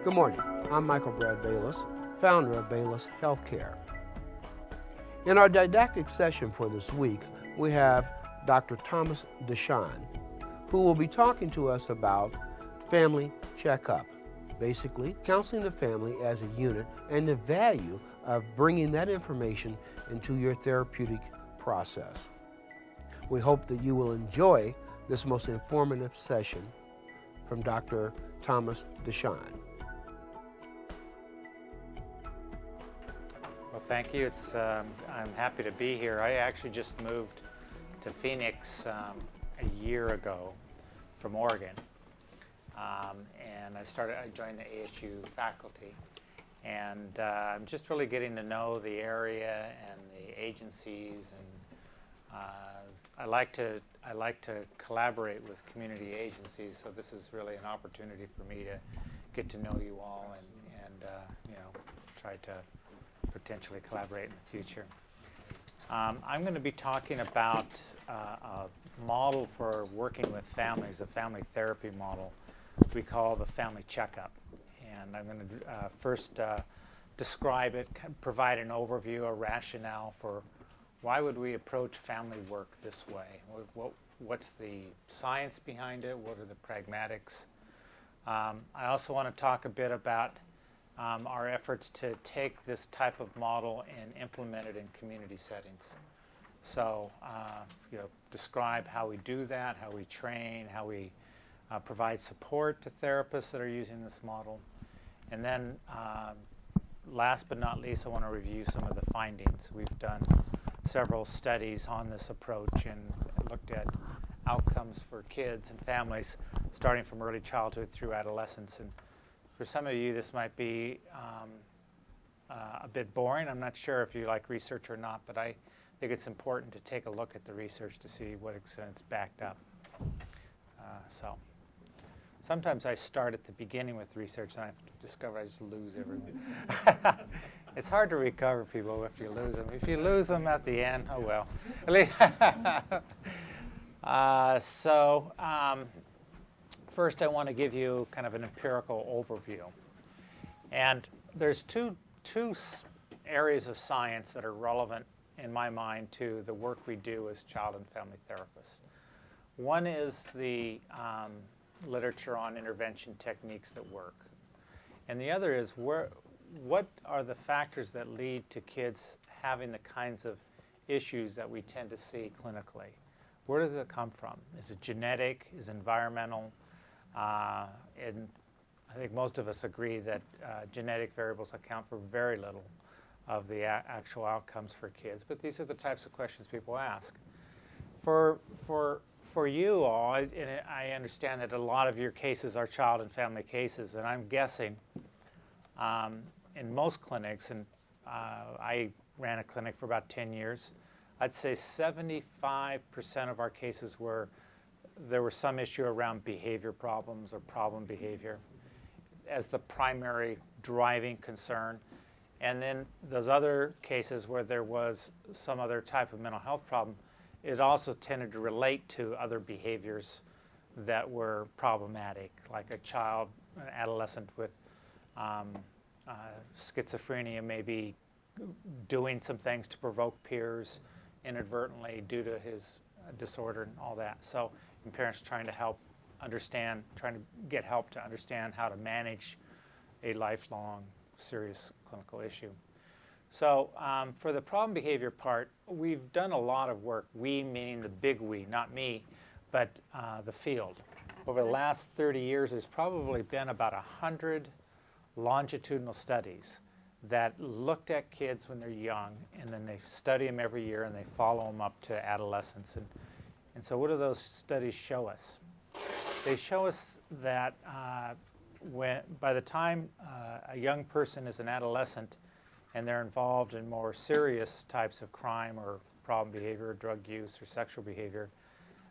Good morning. I'm Michael Brad Bayless, founder of Bayless Healthcare. In our didactic session for this week, we have Dr. Thomas DeShawn, who will be talking to us about family checkup, basically counseling the family as a unit and the value of bringing that information into your therapeutic process. We hope that you will enjoy this most informative session from Dr. Thomas DeShawn. Well, thank you. I'm happy to be here. I actually just moved to Phoenix a year ago from Oregon, and I joined the ASU faculty, and I'm just really getting to know the area and the agencies, and I like to collaborate with community agencies. So this is really an opportunity for me to get to know you all and try to potentially collaborate in the future. I'm going to be talking about a model for working with families, a family therapy model we call the family checkup. And I'm going to first describe it, provide an overview, a rationale for why would we approach family work this way? What's the science behind it? What are the pragmatics? I also want to talk a bit about our efforts to take this type of model and implement it in community settings. So, describe how we do that, how we train, how we provide support to therapists that are using this model. And then, last but not least, I want to review some of the findings. We've done several studies on this approach and looked at outcomes for kids and families starting from early childhood through adolescence. And for some of you, this might be a bit boring. I'm not sure if you like research or not, but I think it's important to take a look at the research to see what extent it's backed up. So sometimes I start at the beginning with research, and I discover I just lose everything. It's hard to recover people if you lose them. If you lose them at the end, oh well. First, I want to give you kind of an empirical overview. And there's two areas of science that are relevant, in my mind, to the work we do as child and family therapists. One is the literature on intervention techniques that work. And the other is what are the factors that lead to kids having the kinds of issues that we tend to see clinically? Where does it come from? Is it genetic? Is it environmental? And I think most of us agree that genetic variables account for very little of the actual outcomes for kids. But these are the types of questions people ask. For you all, I understand that a lot of your cases are child and family cases, and I'm guessing in most clinics, and I ran a clinic for about 10 years, I'd say 75% of our cases there was some issue around behavior problems or problem behavior as the primary driving concern. And then those other cases where there was some other type of mental health problem, it also tended to relate to other behaviors that were problematic, like an adolescent with schizophrenia maybe doing some things to provoke peers inadvertently due to his disorder and all that. So, and parents trying to get help to understand how to manage a lifelong serious clinical issue. So for the problem behavior part, we've done a lot of work, we meaning the big we, not me, but the field. Over the last 30 years, there's probably been about 100 longitudinal studies that looked at kids when they're young, and then they study them every year, and they follow them up to adolescence. And so what do those studies show us? They show us that by the time a young person is an adolescent and they're involved in more serious types of crime or problem behavior, or drug use or sexual behavior,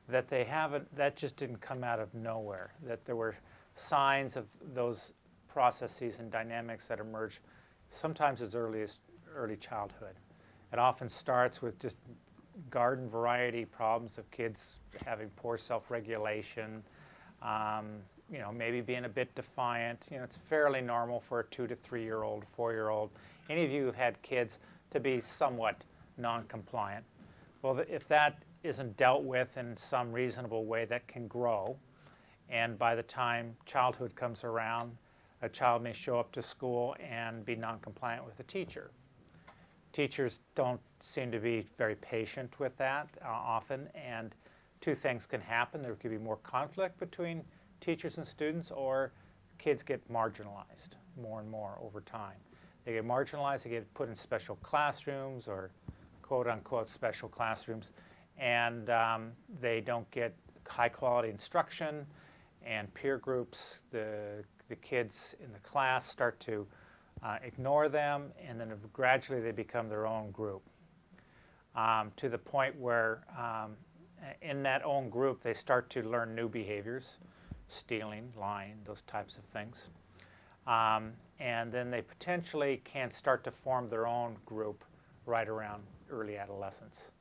that just didn't come out of nowhere, that there were signs of those processes and dynamics that emerge sometimes as early as early childhood. It often starts with just garden variety problems of kids having poor self-regulation, maybe being a bit defiant. It's fairly normal for a 2 to 3 year old, 4-year-old. Any of you who've had kids to be somewhat non-compliant. Well, if that isn't dealt with in some reasonable way, that can grow. And by the time childhood comes around, a child may show up to school and be non-compliant with a teacher. Teachers don't seem to be very patient with that often, and two things can happen. There could be more conflict between teachers and students, or kids get marginalized more and more over time. They get marginalized, they get put in special classrooms or quote-unquote special classrooms, and they don't get high-quality instruction, and peer groups, the kids in the class start to ignore them, and then gradually they become their own group, to the point where in that own group they start to learn new behaviors, stealing, lying, those types of things. And then they potentially can start to form their own group right around early adolescence.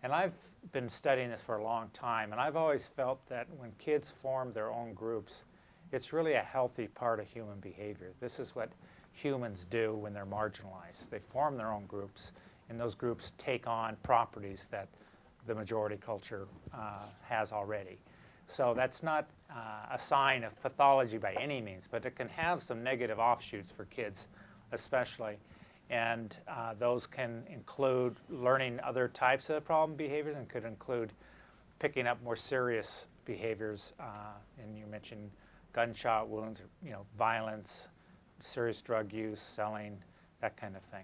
And I've been studying this for a long time, and I've always felt that when kids form their own groups, it's really a healthy part of human behavior. This is what humans do when they're marginalized. They form their own groups, and those groups take on properties that the majority culture has already. So that's not a sign of pathology by any means, but it can have some negative offshoots for kids especially. And those can include learning other types of problem behaviors, and could include picking up more serious behaviors. And you mentioned gunshot wounds, or violence, serious drug use, selling, that kind of thing.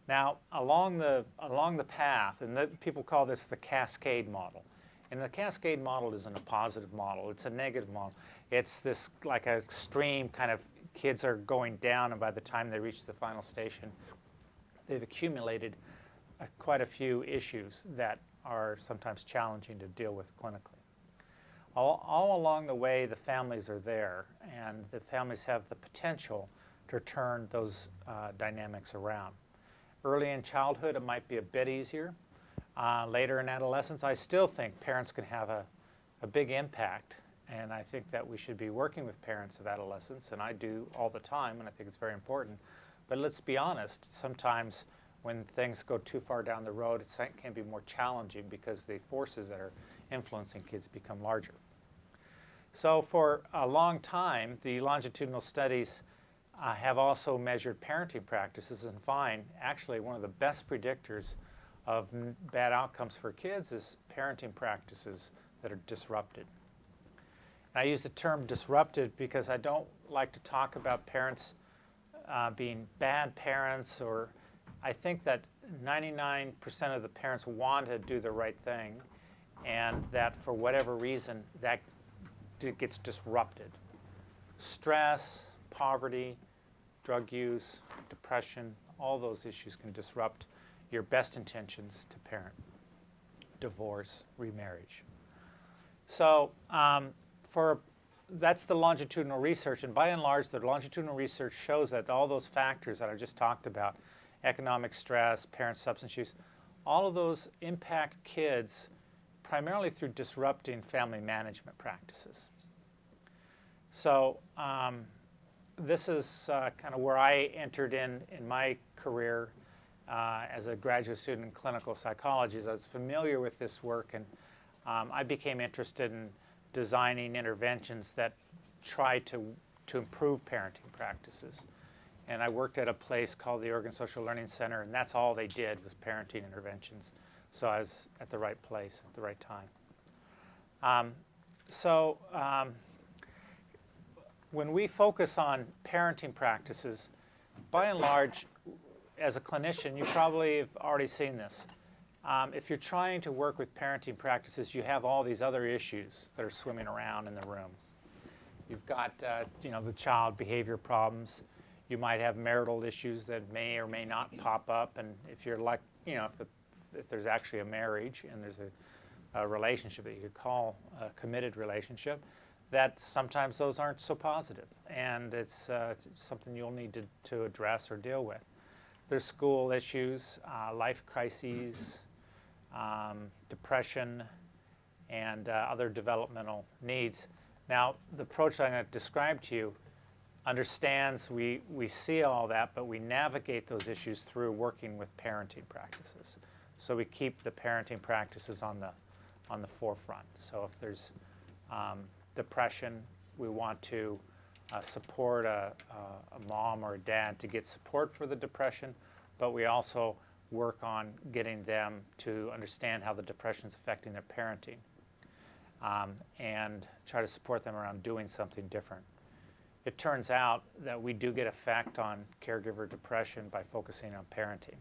Now, along the path, and people call this the cascade model. And the cascade model isn't a positive model; it's a negative model. It's this like a stream kind of. Kids are going down, and by the time they reach the final station, they've accumulated quite a few issues that are sometimes challenging to deal with clinically. All along the way, the families are there, and the families have the potential to turn those dynamics around. Early in childhood, it might be a bit easier. Later in adolescence, I still think parents can have a big impact. And I think that we should be working with parents of adolescents, and I do all the time, and I think it's very important. But let's be honest, sometimes when things go too far down the road, it can be more challenging because the forces that are influencing kids become larger. So for a long time, the longitudinal studies have also measured parenting practices and find actually one of the best predictors of bad outcomes for kids is parenting practices that are disrupted. I use the term disrupted because I don't like to talk about parents being bad parents, or I think that 99% of the parents want to do the right thing, and that for whatever reason that gets disrupted. Stress, poverty, drug use, depression, all those issues can disrupt your best intentions to parent. Divorce, remarriage. So that's the longitudinal research, and by and large, the longitudinal research shows that all those factors that I just talked about, economic stress, parent substance use, all of those impact kids primarily through disrupting family management practices. So this is kind of where I entered in my career as a graduate student in clinical psychology. As I was familiar with this work, and I became interested in designing interventions that try to improve parenting practices. And I worked at a place called the Oregon Social Learning Center, and that's all they did was parenting interventions. So I was at the right place at the right time. When we focus on parenting practices, by and large, as a clinician, you probably have already seen this. If you're trying to work with parenting practices, you have all these other issues that are swimming around in the room. You've got, the child behavior problems. You might have marital issues that may or may not pop up, and if you're like, if there's actually a marriage and there's a relationship that you could call a committed relationship, that sometimes those aren't so positive, and it's something you'll need to address or deal with. There's school issues, life crises, depression, and other developmental needs. Now, the approach I'm going to describe to you understands we see all that, but we navigate those issues through working with parenting practices. So we keep the parenting practices on the forefront. So if there's depression, we want to support a mom or a dad to get support for the depression, but we also work on getting them to understand how the depression is affecting their parenting, and try to support them around doing something different. It turns out that we do get effect on caregiver depression by focusing on parenting,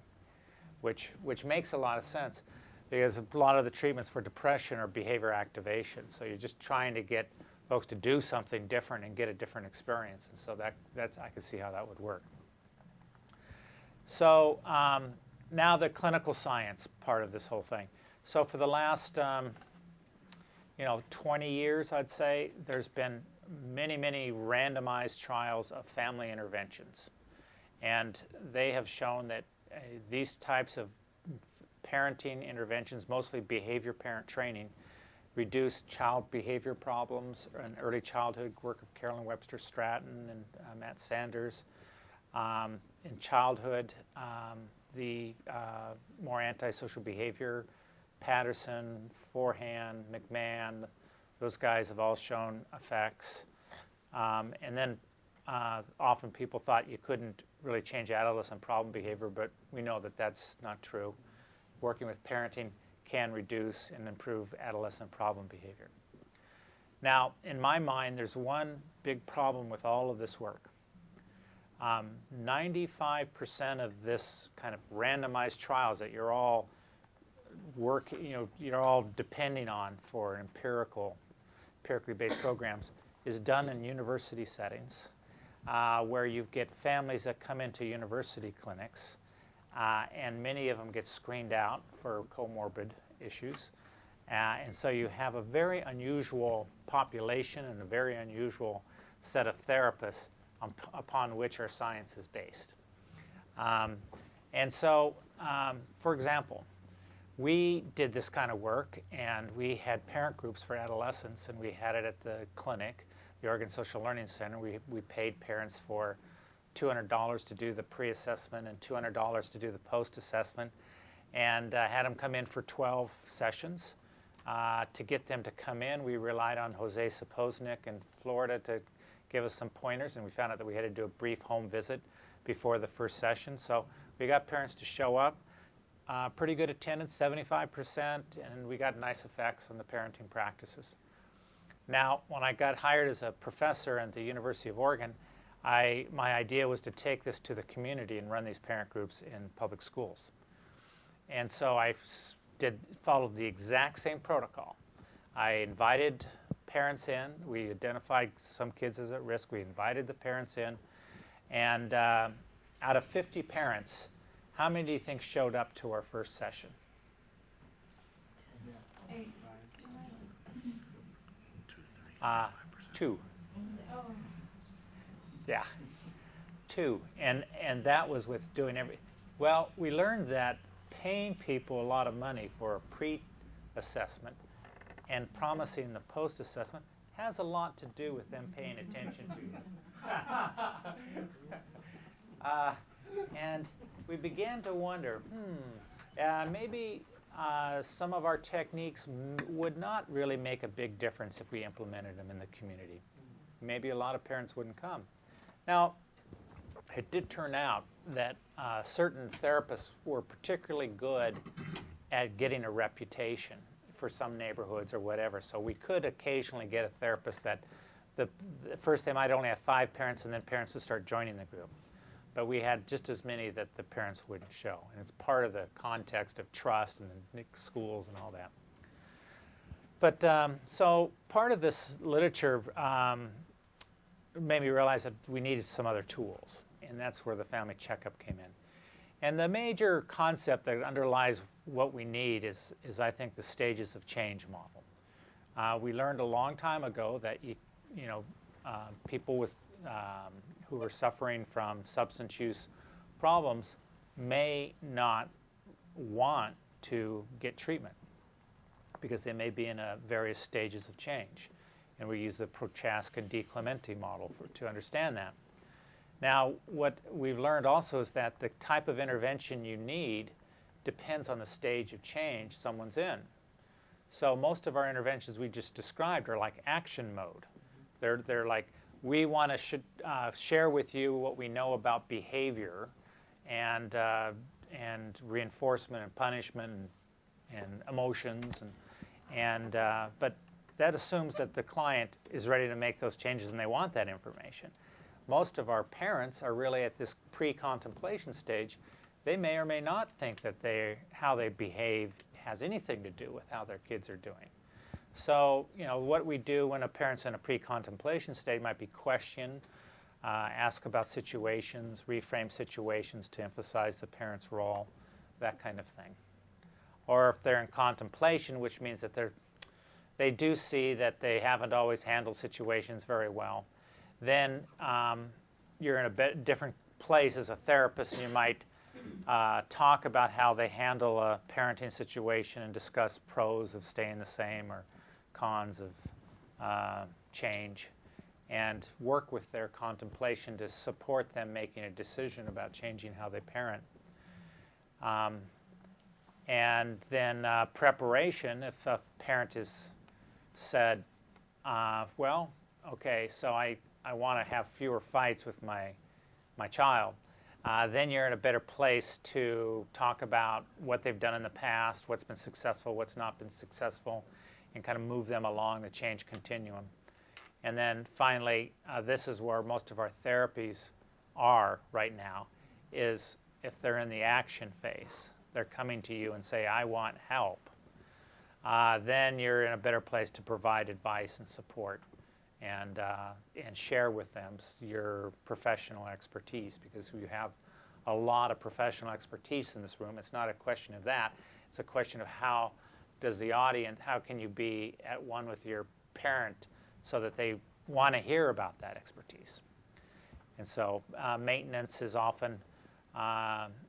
which makes a lot of sense, because a lot of the treatments for depression are behavior activation. So you're just trying to get folks to do something different and get a different experience. And so that's I can see how that would work. So now the clinical science part of this whole thing. So for the last 20 years, I'd say, there's been many randomized trials of family interventions. And they have shown that these types of parenting interventions, mostly behavior parent training, reduce child behavior problems and early childhood work of Carolyn Webster Stratton and Matt Sanders. In childhood, the more antisocial behavior, Patterson, Forehand, McMahon, those guys have all shown effects. And then often people thought you couldn't really change adolescent problem behavior, but we know that that's not true. Working with parenting can reduce and improve adolescent problem behavior. Now, in my mind, there's one big problem with all of this work. 95% of this kind of randomized trials that you're all you're all depending on for empirically based programs is done in university settings, where you get families that come into university clinics, and many of them get screened out for comorbid issues. And so you have a very unusual population and a very unusual set of therapists upon which our science is based. And so, for example, we did this kind of work, and we had parent groups for adolescents, and we had it at the clinic, the Oregon Social Learning Center. We paid parents for $200 to do the pre-assessment and $200 to do the post-assessment, and had them come in for 12 sessions. To get them to come in, we relied on Jose Saposnik in Florida to give us some pointers, and we found out that we had to do a brief home visit before the first session. So we got parents to show up. Pretty good attendance, 75%, and we got nice effects on the parenting practices. Now, when I got hired as a professor at the University of Oregon, my idea was to take this to the community and run these parent groups in public schools. And so I followed the exact same protocol. I invited parents in. We identified some kids as at risk. We invited the parents in. And out of 50 parents, how many do you think showed up to our first session? 2. Yeah, 2. And that was with doing well, we learned that paying people a lot of money for a pre-assessment and promising the post-assessment has a lot to do with them paying attention to you. And we began to wonder, maybe some of our techniques would not really make a big difference if we implemented them in the community. Maybe a lot of parents wouldn't come. Now, it did turn out that certain therapists were particularly good at getting a reputation for some neighborhoods or whatever. So we could occasionally get a therapist that first they might only have 5 parents, and then parents would start joining the group. But we had just as many that the parents wouldn't show. And it's part of the context of trust and the schools and all that. But so part of this literature made me realize that we needed some other tools. And that's where the family checkup came in. And the major concept that underlies what we need is I think, the stages of change model. We learned a long time ago that people with who were suffering from substance use problems may not want to get treatment because they may be in various stages of change. And we use the Prochaska and DiClemente model to understand that. Now, what we've learned also is that the type of intervention you need depends on the stage of change someone's in. So most of our interventions we just described are like action mode. They're like, we want to share with you what we know about behavior and reinforcement and punishment and emotions, but that assumes that the client is ready to make those changes and they want that information. Most of our parents are really at this pre-contemplation stage. They may or may not think that how they behave has anything to do with how their kids are doing. So, what we do when a parent's in a pre-contemplation state might be question, ask about situations, reframe situations to emphasize the parent's role, that kind of thing. Or if they're in contemplation, which means that they do see that they haven't always handled situations very well, then you're in a bit different place as a therapist, and you might talk about how they handle a parenting situation and discuss pros of staying the same or cons of change, and work with their contemplation to support them making a decision about changing how they parent. And then preparation, if a parent has said, well, okay, so I want to have fewer fights with my child, then you're in a better place to talk about what they've done in the past, what's been successful, what's not been successful, and kind of move them along the change continuum. And then finally, this is where most of our therapies are right now, is if they're in the action phase, they're coming to you and say, I want help, then you're in a better place to provide advice and support and share with them your professional expertise, because you have a lot of professional expertise in this room. It's not a question of that. It's a question of how can you be at one with your parent so that they want to hear about that expertise. And so maintenance is often,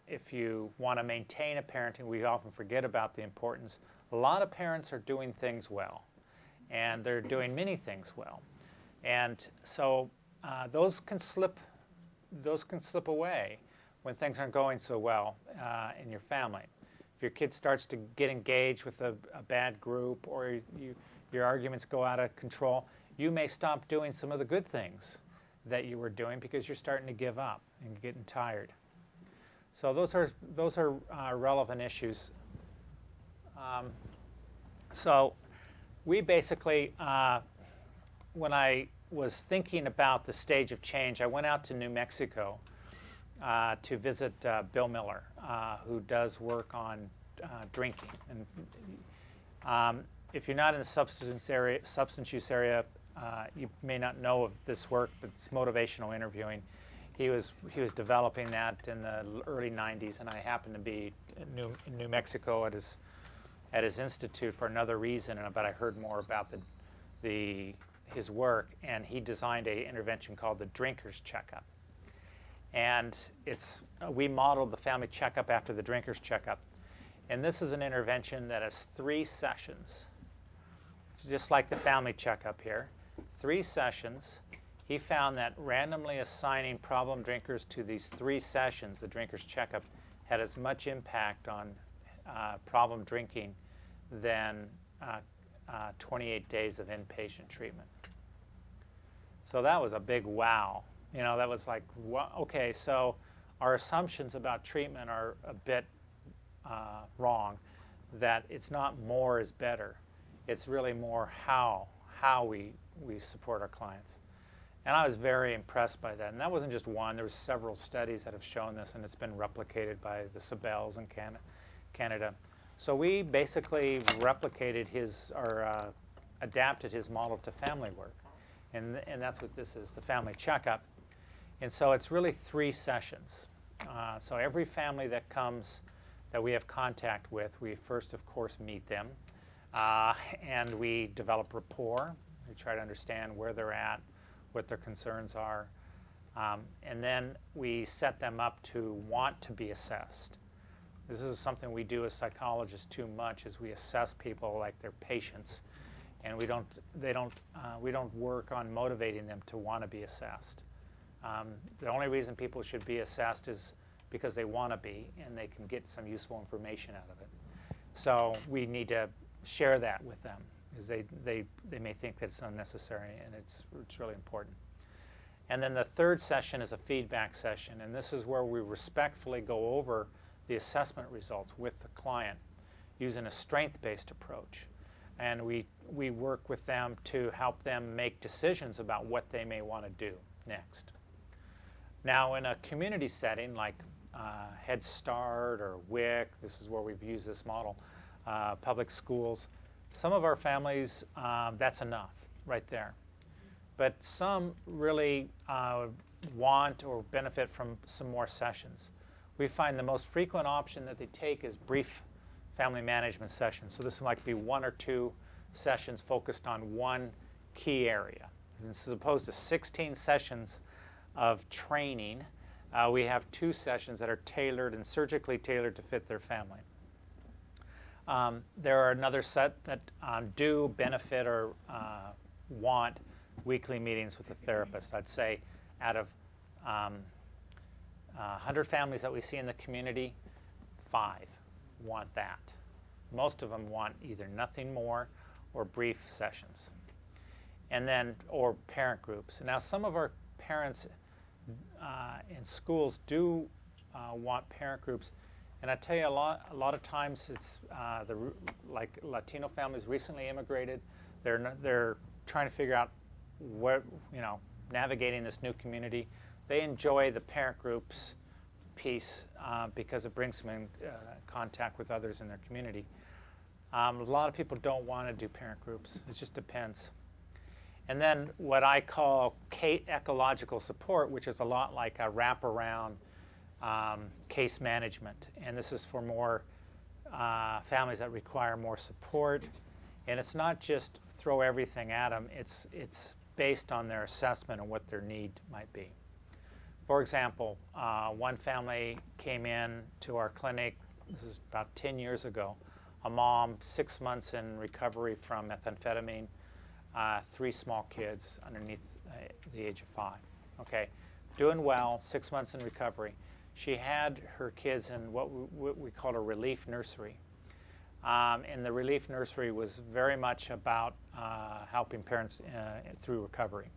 if you want to maintain a parenting, we often forget about the importance. A lot of parents are doing things well, and they're doing many things well. And so those can slip away when things aren't going so well in your family. If your kid starts to get engaged with a bad group, or your arguments go out of control, you may stop doing some of the good things that you were doing because you're starting to give up and you're getting tired. So those are relevant issues. So we basically, when I was thinking about the stage of change, I went out to New Mexico to visit Bill Miller, who does work on drinking. And if you're not in the substance use area, you may not know of this work, but it's motivational interviewing. He was developing that in the early 90s, and I happened to be in New Mexico at his institute for another reason, but I heard more about his work, and he designed an intervention called the Drinker's Checkup. And we modeled the family checkup after the Drinker's Checkup. And this is an intervention that has 3 sessions. It's just like the family checkup here. 3 sessions. He found that randomly assigning problem drinkers to these 3 sessions, the Drinker's Checkup, had as much impact on problem drinking than 28 days of inpatient treatment. So that was a big wow. That was like, okay, so our assumptions about treatment are a bit wrong, that it's not more is better. It's really more how we support our clients. And I was very impressed by that. And that wasn't just one. There were several studies that have shown this, and it's been replicated by the Sabels in Canada. So we basically replicated adapted his model to family work. And that's what this is, the family checkup. And so it's really 3 sessions. So every family that comes that we have contact with, we first, of course, meet them. And we develop rapport. We try to understand where they're at, what their concerns are. And then we set them up to want to be assessed. This is something we do as psychologists too much, is we assess people like they're patients. and we don't work on motivating them to want to be assessed. The only reason people should be assessed is because they want to be, and they can get some useful information out of it. So we need to share that with them, because they may think that it's unnecessary, and it's really important. And then the third session is a feedback session, and this is where we respectfully go over the assessment results with the client using a strength-based approach. And we work with them to help them make decisions about what they may want to do next. Now, in a community setting like Head Start or WIC, this is where we've used this model, public schools, some of our families, that's enough right there. But some really want or benefit from some more sessions. We find the most frequent option that they take is brief family management sessions. So this might be 1 or 2 sessions focused on one key area. And as opposed to 16 sessions of training, we have 2 sessions that are tailored and surgically tailored to fit their family. There are another set that do benefit or want weekly meetings with a therapist. I'd say out of 100 families that we see in the community, 5 want that. Most of them want either nothing more or brief sessions. And then, or parent groups. Now, some of our parents in schools do want parent groups, and I tell you, a lot of times it's like Latino families recently immigrated. They're trying to figure out what, navigating this new community. They enjoy the parent groups piece because it brings them in contact with others in their community. A lot of people don't want to do parent groups. It just depends. And then what I call ecological support, which is a lot like a wraparound case management. And this is for more families that require more support. And it's not just throw everything at them. It's based on their assessment and what their need might be. For example, one family came in to our clinic, this is about 10 years ago, a mom, 6 months in recovery from methamphetamine, 3 small kids underneath the age of 5. Okay, doing well, 6 months in recovery. She had her kids in what we call a relief nursery. And the relief nursery was very much about helping parents through recovery.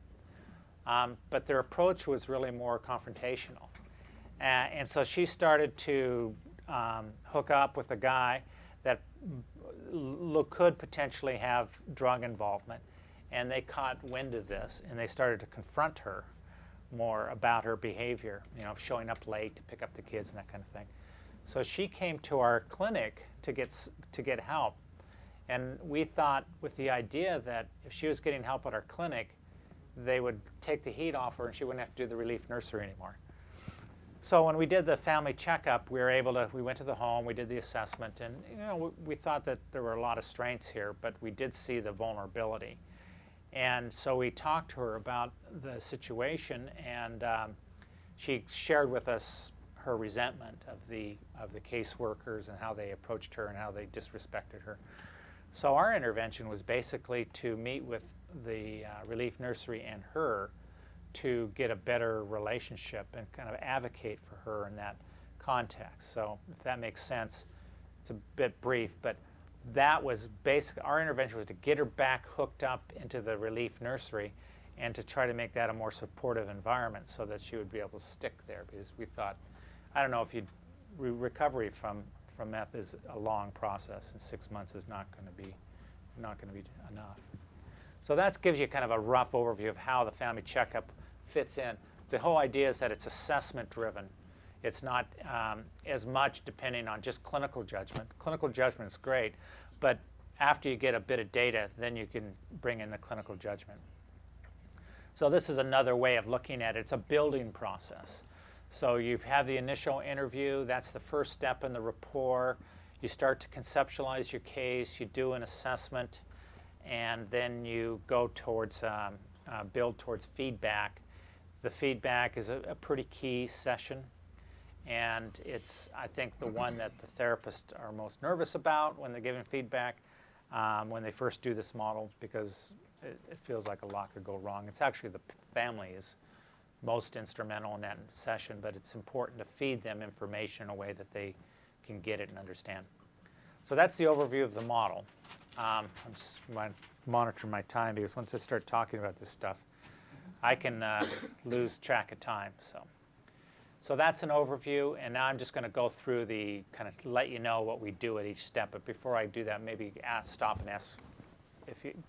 But their approach was really more confrontational. And so she started to hook up with a guy that could potentially have drug involvement. And they caught wind of this, and they started to confront her more about her behavior, showing up late to pick up the kids and that kind of thing. So she came to our clinic to get help. And we thought with the idea that if she was getting help at our clinic, they would take the heat off her and she wouldn't have to do the relief nursery anymore. So when we did the family checkup, we went to the home, we did the assessment, and we thought that there were a lot of strengths here, but we did see the vulnerability. And so we talked to her about the situation, and she shared with us her resentment of the caseworkers and how they approached her and how they disrespected her. So our intervention was basically to meet with the relief nursery and her to get a better relationship and kind of advocate for her in that context. So if that makes sense, it's a bit brief, but that was basically, our intervention was to get her back hooked up into the relief nursery and to try to make that a more supportive environment so that she would be able to stick there, because we thought, I don't know if recovery from meth is a long process, and 6 months is not going to be enough. So that gives you kind of a rough overview of how the family checkup fits in. The whole idea is that it's assessment driven. It's not as much depending on just clinical judgment. Clinical judgment is great, but after you get a bit of data, then you can bring in the clinical judgment. So this is another way of looking at it. It's a building process. So you've had the initial interview. That's the first step in the rapport. You start to conceptualize your case. You do an assessment, and then you go towards build towards feedback. The feedback is a pretty key session, and it's, I think, the one that the therapists are most nervous about when they're giving feedback. when they first do this model, because it feels like a lot could go wrong. It's actually the family is most instrumental in that session, but it's important to feed them information in a way that they can get it and understand. So that's the overview of the model. I'm just monitoring my time, because once I start talking about this stuff, I can lose track of time. So that's an overview, and now I'm just going to go through the kind of let you know what we do at each step. But before I do that, maybe stop and ask,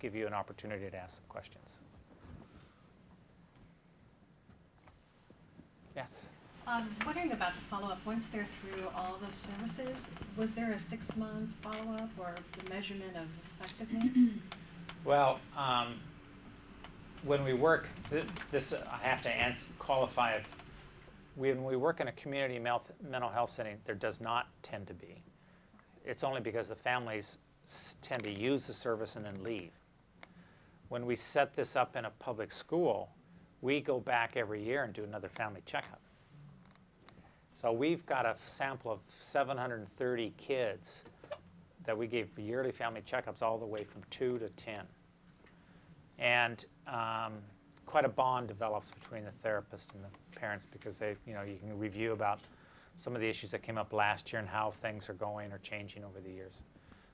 give you an opportunity to ask some questions. Yes? Wondering about the follow-up. Once they're through all the services, was there a 6-month follow-up or the measurement of effectiveness? Well, when we work, this I have to qualify it. When we work in a community mental health setting, there does not tend to be. It's only because the families tend to use the service and then leave. When we set this up in a public school, we go back every year and do another family checkup. So we've got a sample of 730 kids that we gave yearly family checkups all the way from 2 to 10. And quite a bond develops between the therapist and the parents, because you can review about some of the issues that came up last year and how things are going or changing over the years.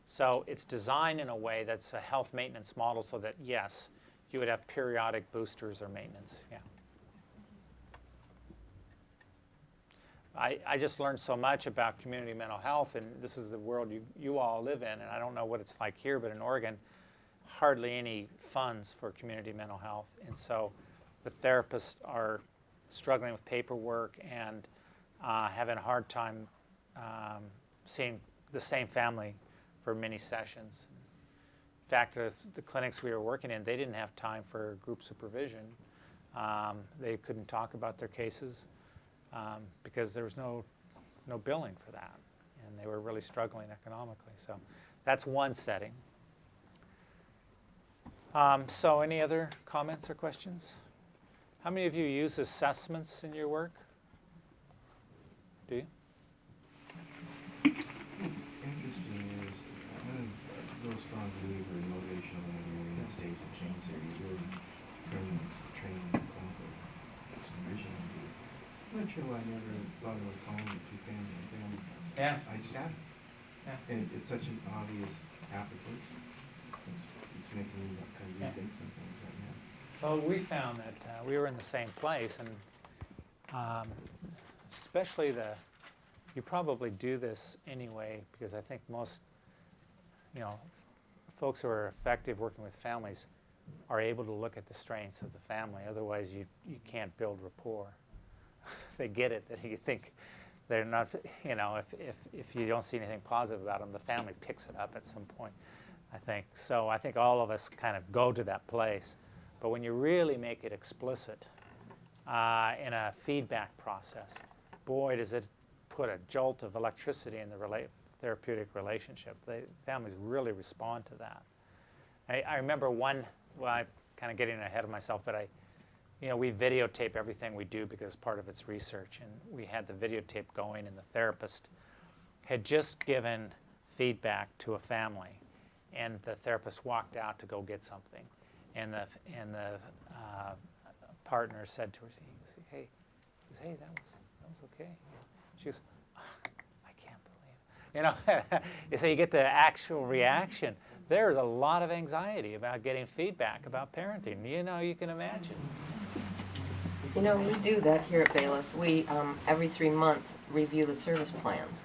So it's designed in a way that's a health maintenance model, so that, yes, you would have periodic boosters or maintenance. Yeah. I just learned so much about community mental health, and this is the world you all live in, and I don't know what it's like here, but in Oregon, hardly any funds for community mental health. And so the therapists are struggling with paperwork and having a hard time seeing the same family for many sessions. In fact, the clinics we were working in, they didn't have time for group supervision. They couldn't talk about their cases because there was no billing for that, and they were really struggling economically. So that's one setting. So any other comments or questions? How many of you use assessments in your work? Do you? Interesting is, I'm a real strong believer in motivational and in stage of change there. You really training clinical supervision. I'm not sure why I never thought of calling it two-family and family. Yeah. I just haven't. Yeah. And it's such an obvious application. It's making me kind of rethink some things right now. Well, we found that we were in the same place, and especially you probably do this anyway, because I think most, folks who are effective working with families are able to look at the strengths of the family. Otherwise, you can't build rapport. They get it, that you think they're not, if you don't see anything positive about them, the family picks it up at some point, I think. So I think all of us kind of go to that place. But when you really make it explicit in a feedback process, boy, does it put a jolt of electricity in the therapeutic relationship. The families really respond to that. I remember I'm kind of getting ahead of myself, but we videotape everything we do because part of it's research, and we had the videotape going, and the therapist had just given feedback to a family, and the therapist walked out to go get something, and the partner said to her, "Hey, that was okay." She goes, "I can't believe it." So you get the actual reaction. There's a lot of anxiety about getting feedback about parenting. You can imagine. We do that here at Bayless. We, every 3 months, review the service plans.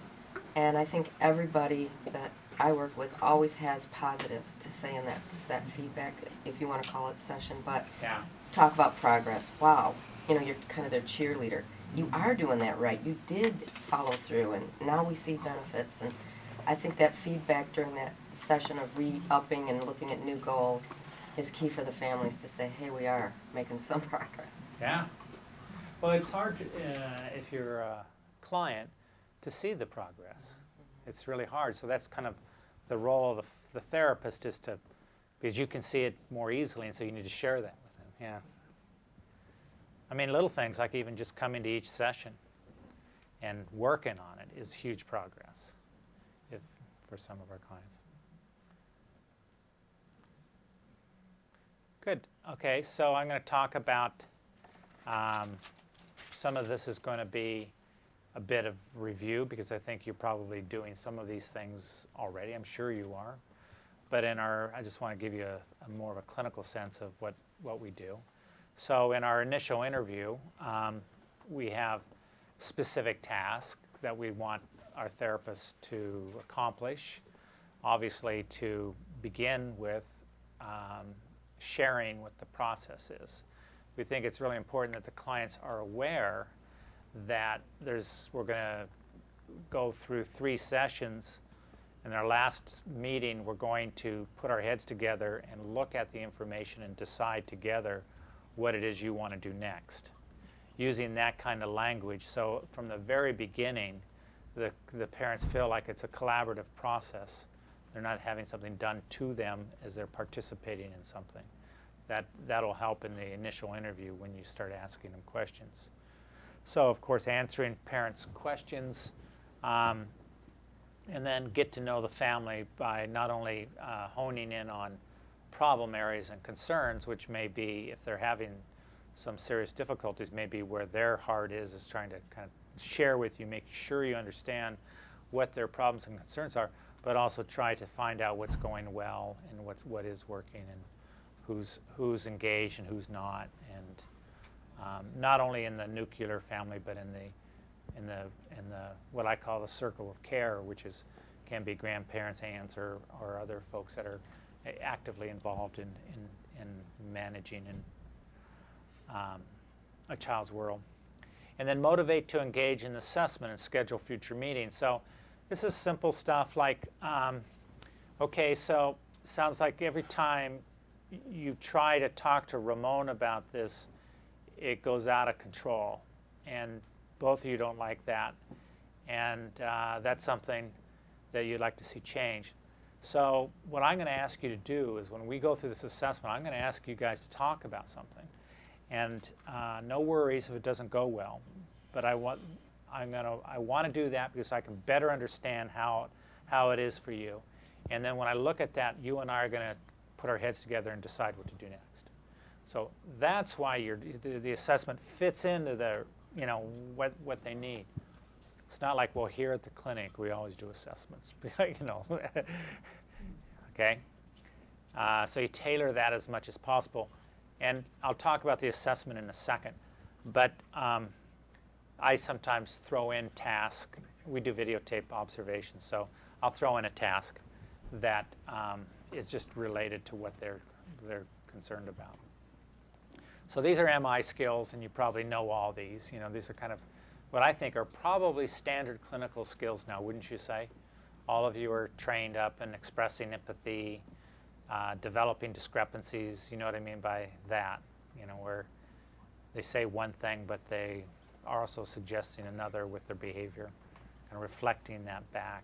And I think everybody that I work with always has positive to say in that feedback, if you want to call it session. But yeah. Talk about progress. Wow, you're kind of their cheerleader. You are doing that right. You did follow through, and now we see benefits. And I think that feedback during that session of re-upping and looking at new goals is key for the families to say, hey, we are making some progress. Yeah. Well, it's hard if you're a client to see the progress. It's really hard. So that's kind of the role of the therapist, is because you can see it more easily, and so you need to share that with them. Yeah. I mean, little things like even just coming to each session and working on it is huge progress for some of our clients. Good. Okay, so I'm going to talk about some of this is going to be a bit of review because I think you're probably doing some of these things already. I'm sure you are. But I just want to give you a more of a clinical sense of what we do. So in our initial interview, we have specific tasks that we want our therapists to accomplish. Obviously, to begin with sharing what the process is. We think it's really important that the clients are aware that we're going to go through 3 sessions. In our last meeting, we're going to put our heads together and look at the information and decide together what it is you want to do next, using that kind of language. So from the very beginning, the parents feel like it's a collaborative process. They're not having something done to them as they're participating in something. That'll help in the initial interview when you start asking them questions. So, of course, answering parents' questions, and then get to know the family by not only honing in on problem areas and concerns, which may be, if they're having some serious difficulties, maybe where their heart is trying to kind of share with you, make sure you understand what their problems and concerns are, but also try to find out what's going well and what is working and who's engaged and who's not, and not only in the nuclear family, but in the what I call the circle of care, which can be grandparents, aunts, or other folks that are actively involved in managing a child's world. And then motivate to engage in assessment and schedule future meetings. So this is simple stuff like, okay, so sounds like every time you try to talk to Ramon about this, it goes out of control. And both of you don't like that. And that's something that you'd like to see change. So what I'm going to ask you to do is when we go through this assessment, I'm going to ask you guys to talk about something. And no worries if it doesn't go well. But I want to do that because I can better understand how it is for you. And then when I look at that, you and I are going to put our heads together and decide what to do next. So that's why the assessment fits into what they need. It's not like, well, here at the clinic we always do assessments, okay? So you tailor that as much as possible. And I'll talk about the assessment in a second. But I sometimes throw in tasks. We do videotape observations, so I'll throw in a task that is just related to what they're concerned about. So these are MI skills, and you probably know all these. These are kind of what I think are probably standard clinical skills now, wouldn't you say? All of you are trained up in expressing empathy, developing discrepancies. You know what I mean by that? Where they say one thing, but they are also suggesting another with their behavior, and reflecting that back.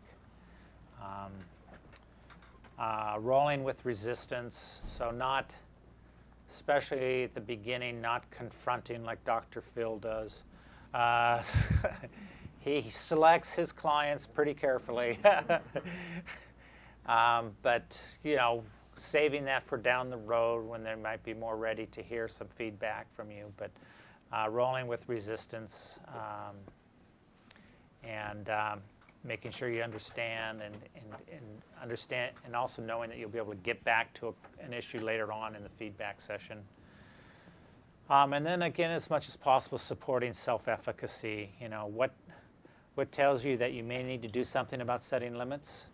Rolling with resistance, so not, especially at the beginning, not confronting like Dr. Phil does. He selects his clients pretty carefully. But, saving that for down the road when they might be more ready to hear some feedback from you. But rolling with resistance and making sure you understand and understand, and also knowing that you'll be able to get back to an issue later on in the feedback session. And then again, as much as possible, supporting self-efficacy. What tells you that you may need to do something about setting limits?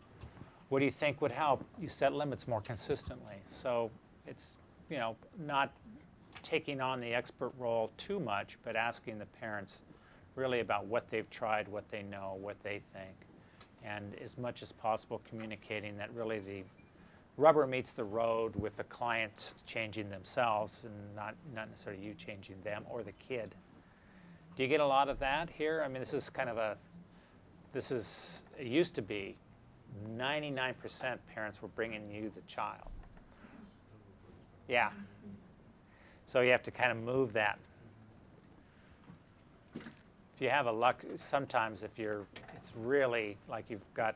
What do you think would help you set limits more consistently? So it's, not taking on the expert role too much, but asking the parents really about what they've tried, what they know, what they think, and as much as possible communicating that really the rubber meets the road with the client changing themselves and not necessarily you changing them or the kid. Do you get a lot of that here? I mean, this is kind of it used to be 99% parents were bringing you the child. Yeah. So you have to kind of move that. If you have a luck, sometimes it's really like you've got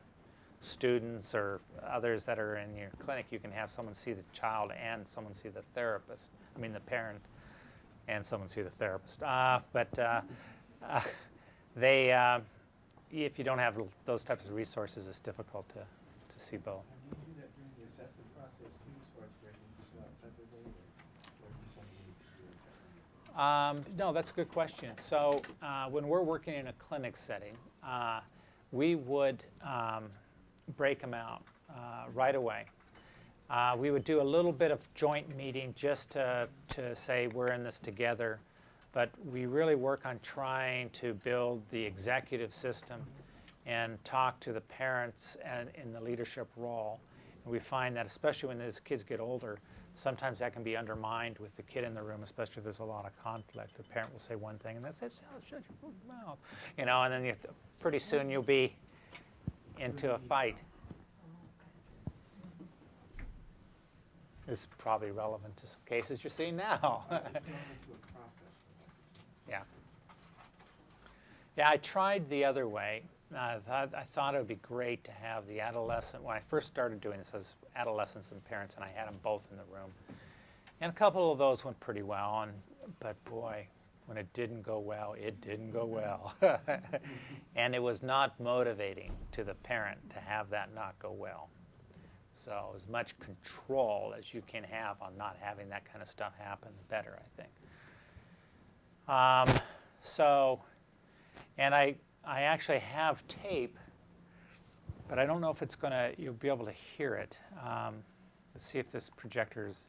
students or others that are in your clinic, you can have someone see the child and someone see the therapist. I mean the parent and someone see the therapist. If you don't have those types of resources, it's difficult to see both. And do you do that during the assessment process too, as far as breaking people out separately, or do something you need to do? No, that's a good question. So when we're working in a clinic setting, we would break them out right away. We would do a little bit of joint meeting just to say we're in this together, but we really work on trying to build the executive system and talk to the parents and in the leadership role. And we find that especially when these kids get older, sometimes that can be undermined with the kid in the room, especially if there's a lot of conflict. The parent will say one thing and they say, oh, shut your mouth. You know, and then pretty soon you'll be into a fight. It's probably relevant to some cases you're seeing now. It's going into a process. Yeah. Yeah, I tried the other way. I thought it would be great to have the adolescent, when I first started doing this, as adolescents and parents, and I had them both in the room. And a couple of those went pretty well, but boy, when it didn't go well, it didn't go well. And it was not motivating to the parent to have that not go well. So as much control as you can have on not having that kind of stuff happen, the better, I think. And I actually have tape, but I don't know if it's you'll be able to hear it. Let's see if this projector's.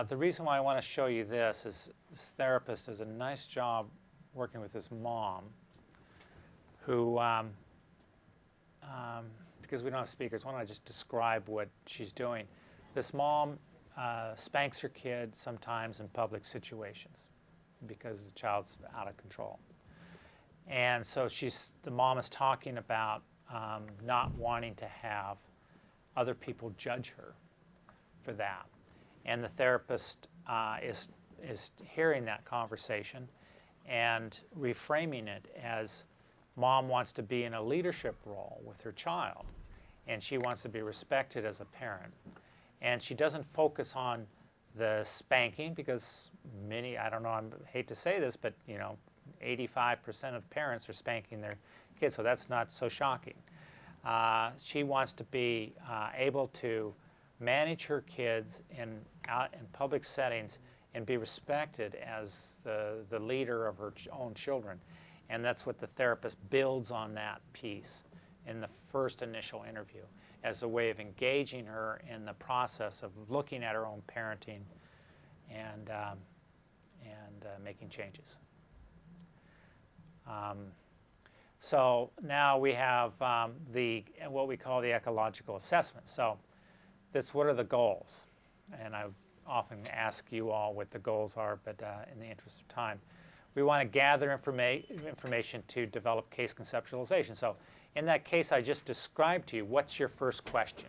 The reason why I want to show you this is this therapist does a nice job working with this mom who, because we don't have speakers, why don't I just describe what she's doing. This mom spanks her kid sometimes in public situations because the child's out of control. And so the mom is talking about not wanting to have other people judge her for that. And the therapist is hearing that conversation and reframing it as mom wants to be in a leadership role with her child, and she wants to be respected as a parent. And she doesn't focus on the spanking because I don't know, I hate to say this, but 85% of parents are spanking their kids, so that's not so shocking. She wants to be able to manage her kids in public settings and be respected as the leader of her own children. And that's what the therapist builds on that piece in the first initial interview as a way of engaging her in the process of looking at her own parenting and making changes. So now we have what we call the ecological assessment. So what are the goals? And I often ask you all what the goals are, but in the interest of time, we want to gather information to develop case conceptualization. So in that case I just described to you, what's your first question?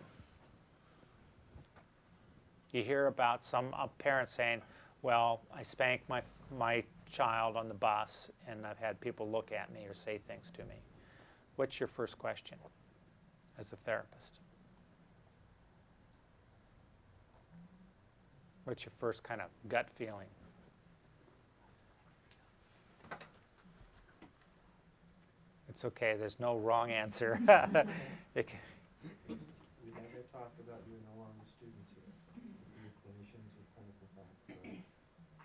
You hear about some parent saying, well, I spanked my child on the bus and I've had people look at me or say things to me. What's your first question as a therapist? What's your first kind of gut feeling? It's okay, there's no wrong answer. We had that talk about you no longer students here. You're clinicians with clinical facts. So.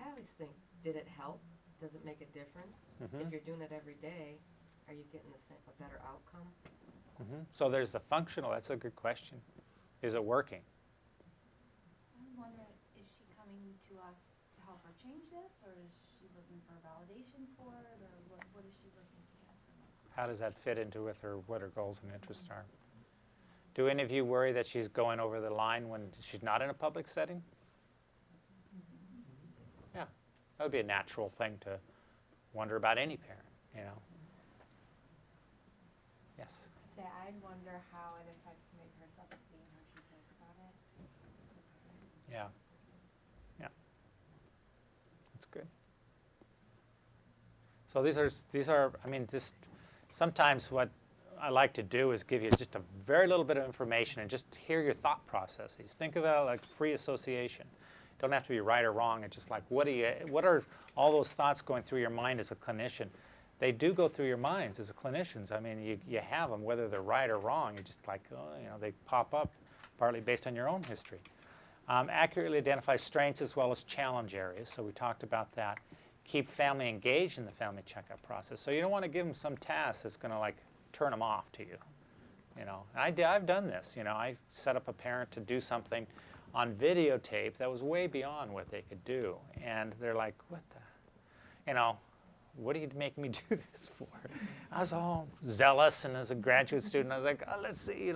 I always think, did it help? Does it make a difference? Mm-hmm. If you're doing it every day, are you getting a better outcome? Mm-hmm. So there's the functional, that's a good question. Is it working? I'm wondering, is she coming to us to help her change this, or is she looking for validation for it, or what is she looking to get from us? How does that fit into with what her goals and interests are? Do any of you worry that she's going over the line when she's not in a public setting? Yeah, that would be a natural thing to wonder about any parent, Yes. I'd wonder how it affects maybe her self-esteem, how she feels about it. Yeah. That's good. So these are, I mean, just sometimes what I like to do is give you just a very little bit of information and just hear your thought processes. Think of it like free association. Don't have to be right or wrong. It's just like, what are all those thoughts going through your mind as a clinician? They do go through your minds as a clinicians. I mean, you have them, whether they're right or wrong. It's just like, they pop up partly based on your own history. Accurately identify strengths as well as challenge areas. So we talked about that. Keep family engaged in the family checkup process. So you don't want to give them some task that's going to like turn them off to you. I've done this. I set up a parent to do something on videotape that was way beyond what they could do, and they're like, "What do you make me do this for?" I was all zealous, and as a graduate student, I was like, "Oh, let's see,"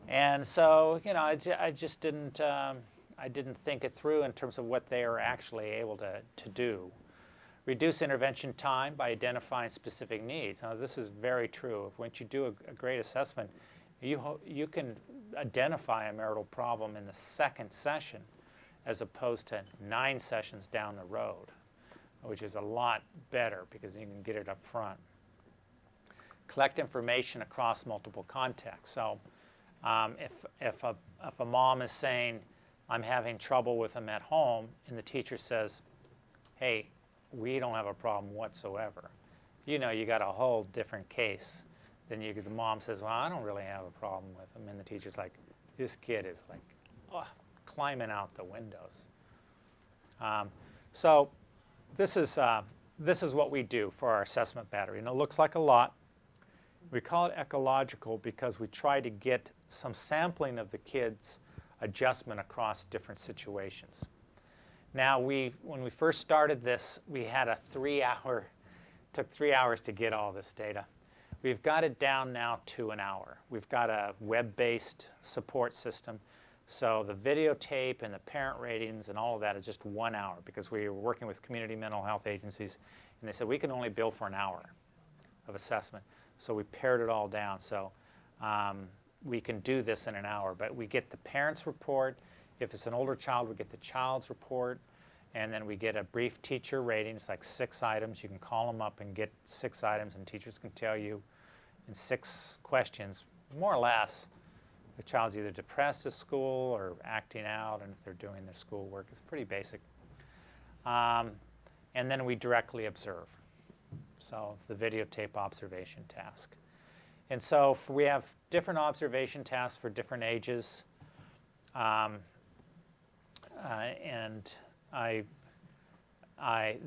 and so I just didn't. I didn't think it through in terms of what they are actually able to do. Reduce intervention time by identifying specific needs. Now, this is very true. Once you do a great assessment, you can identify a marital problem in the second session as opposed to 9 sessions down the road, which is a lot better because you can get it up front. Collect information across multiple contexts. So if a mom is saying, "I'm having trouble with him at home," and the teacher says, "Hey, we don't have a problem whatsoever," you got a whole different case. Then the mom says, "Well, I don't really have a problem with him," and the teacher's like, "This kid is like climbing out the windows." So this is what we do for our assessment battery, and it looks like a lot. We call it ecological because we try to get some sampling of the kids' adjustment across different situations. Now, when we first started this, we had took 3 hours to get all this data. We've got it down now to an hour. We've got a web-based support system. So the videotape and the parent ratings and all of that is just 1 hour because we were working with community mental health agencies, and they said we can only bill for an hour of assessment. So we pared it all down. So we can do this in an hour, but we get the parent's report. If it's an older child, we get the child's report, and then we get a brief teacher rating. It's like 6 items. You can call them up and get 6 items, and teachers can tell you in 6 questions, more or less, the child's either depressed at school or acting out, and if they're doing their schoolwork. It's pretty basic. And then we directly observe. So the videotape observation task. And so we have different observation tasks for different ages. And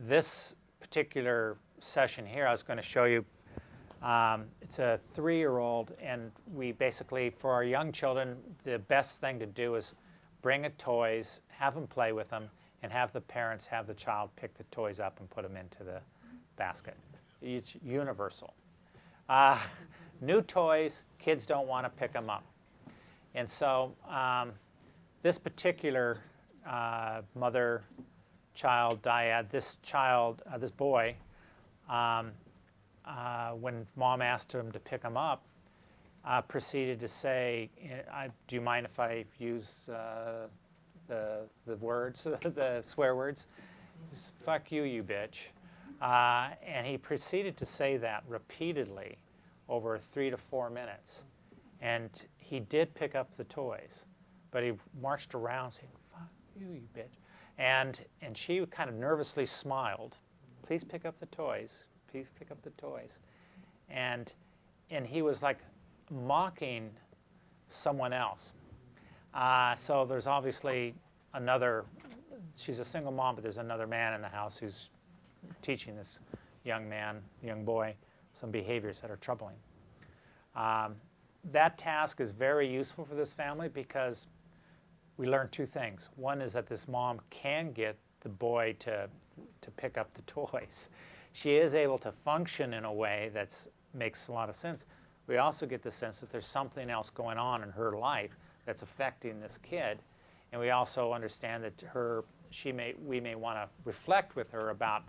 this particular session here, I was going to show you, it's a 3-year-old, and we basically, for our young children, the best thing to do is bring a toys, have them play with them, and have the parents have the child pick the toys up and put them into the basket. It's universal. New toys, kids don't want to pick them up. And so this particular mother-child dyad, this boy, when mom asked him to pick him up, proceeded to say, "Do you mind if I use the words, the swear words? Just, 'Fuck you, you bitch.'" And he proceeded to say that repeatedly over 3 to 4 minutes. And he did pick up the toys, but he marched around saying, "Fuck you, you bitch." And she kind of nervously smiled. "Please pick up the toys. Please pick up the toys." And he was like mocking someone else. So there's obviously she's a single mom, but there's another man in the house who's teaching this young boy, some behaviors that are troubling. That task is very useful for this family because we learned 2 things. One is that this mom can get the boy to pick up the toys. She is able to function in a way that makes a lot of sense. We also get the sense that there's something else going on in her life that's affecting this kid, and we also understand that we may want to reflect with her about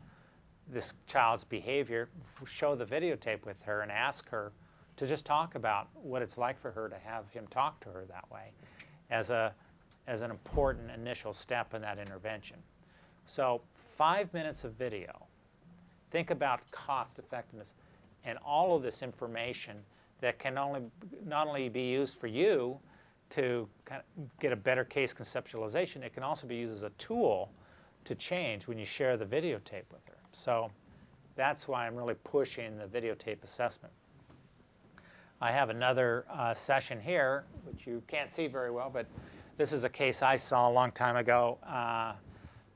this child's behavior, show the videotape with her, and ask her to just talk about what it's like for her to have him talk to her that way as an important initial step in that intervention. So 5 minutes of video Think about cost effectiveness and all of this information that can not only be used for you to kind of get a better case conceptualization, it can also be used as a tool to change when you share the videotape with her. So that's why I'm really pushing the videotape assessment. I have another session here, which you can't see very well, but this is a case I saw a long time ago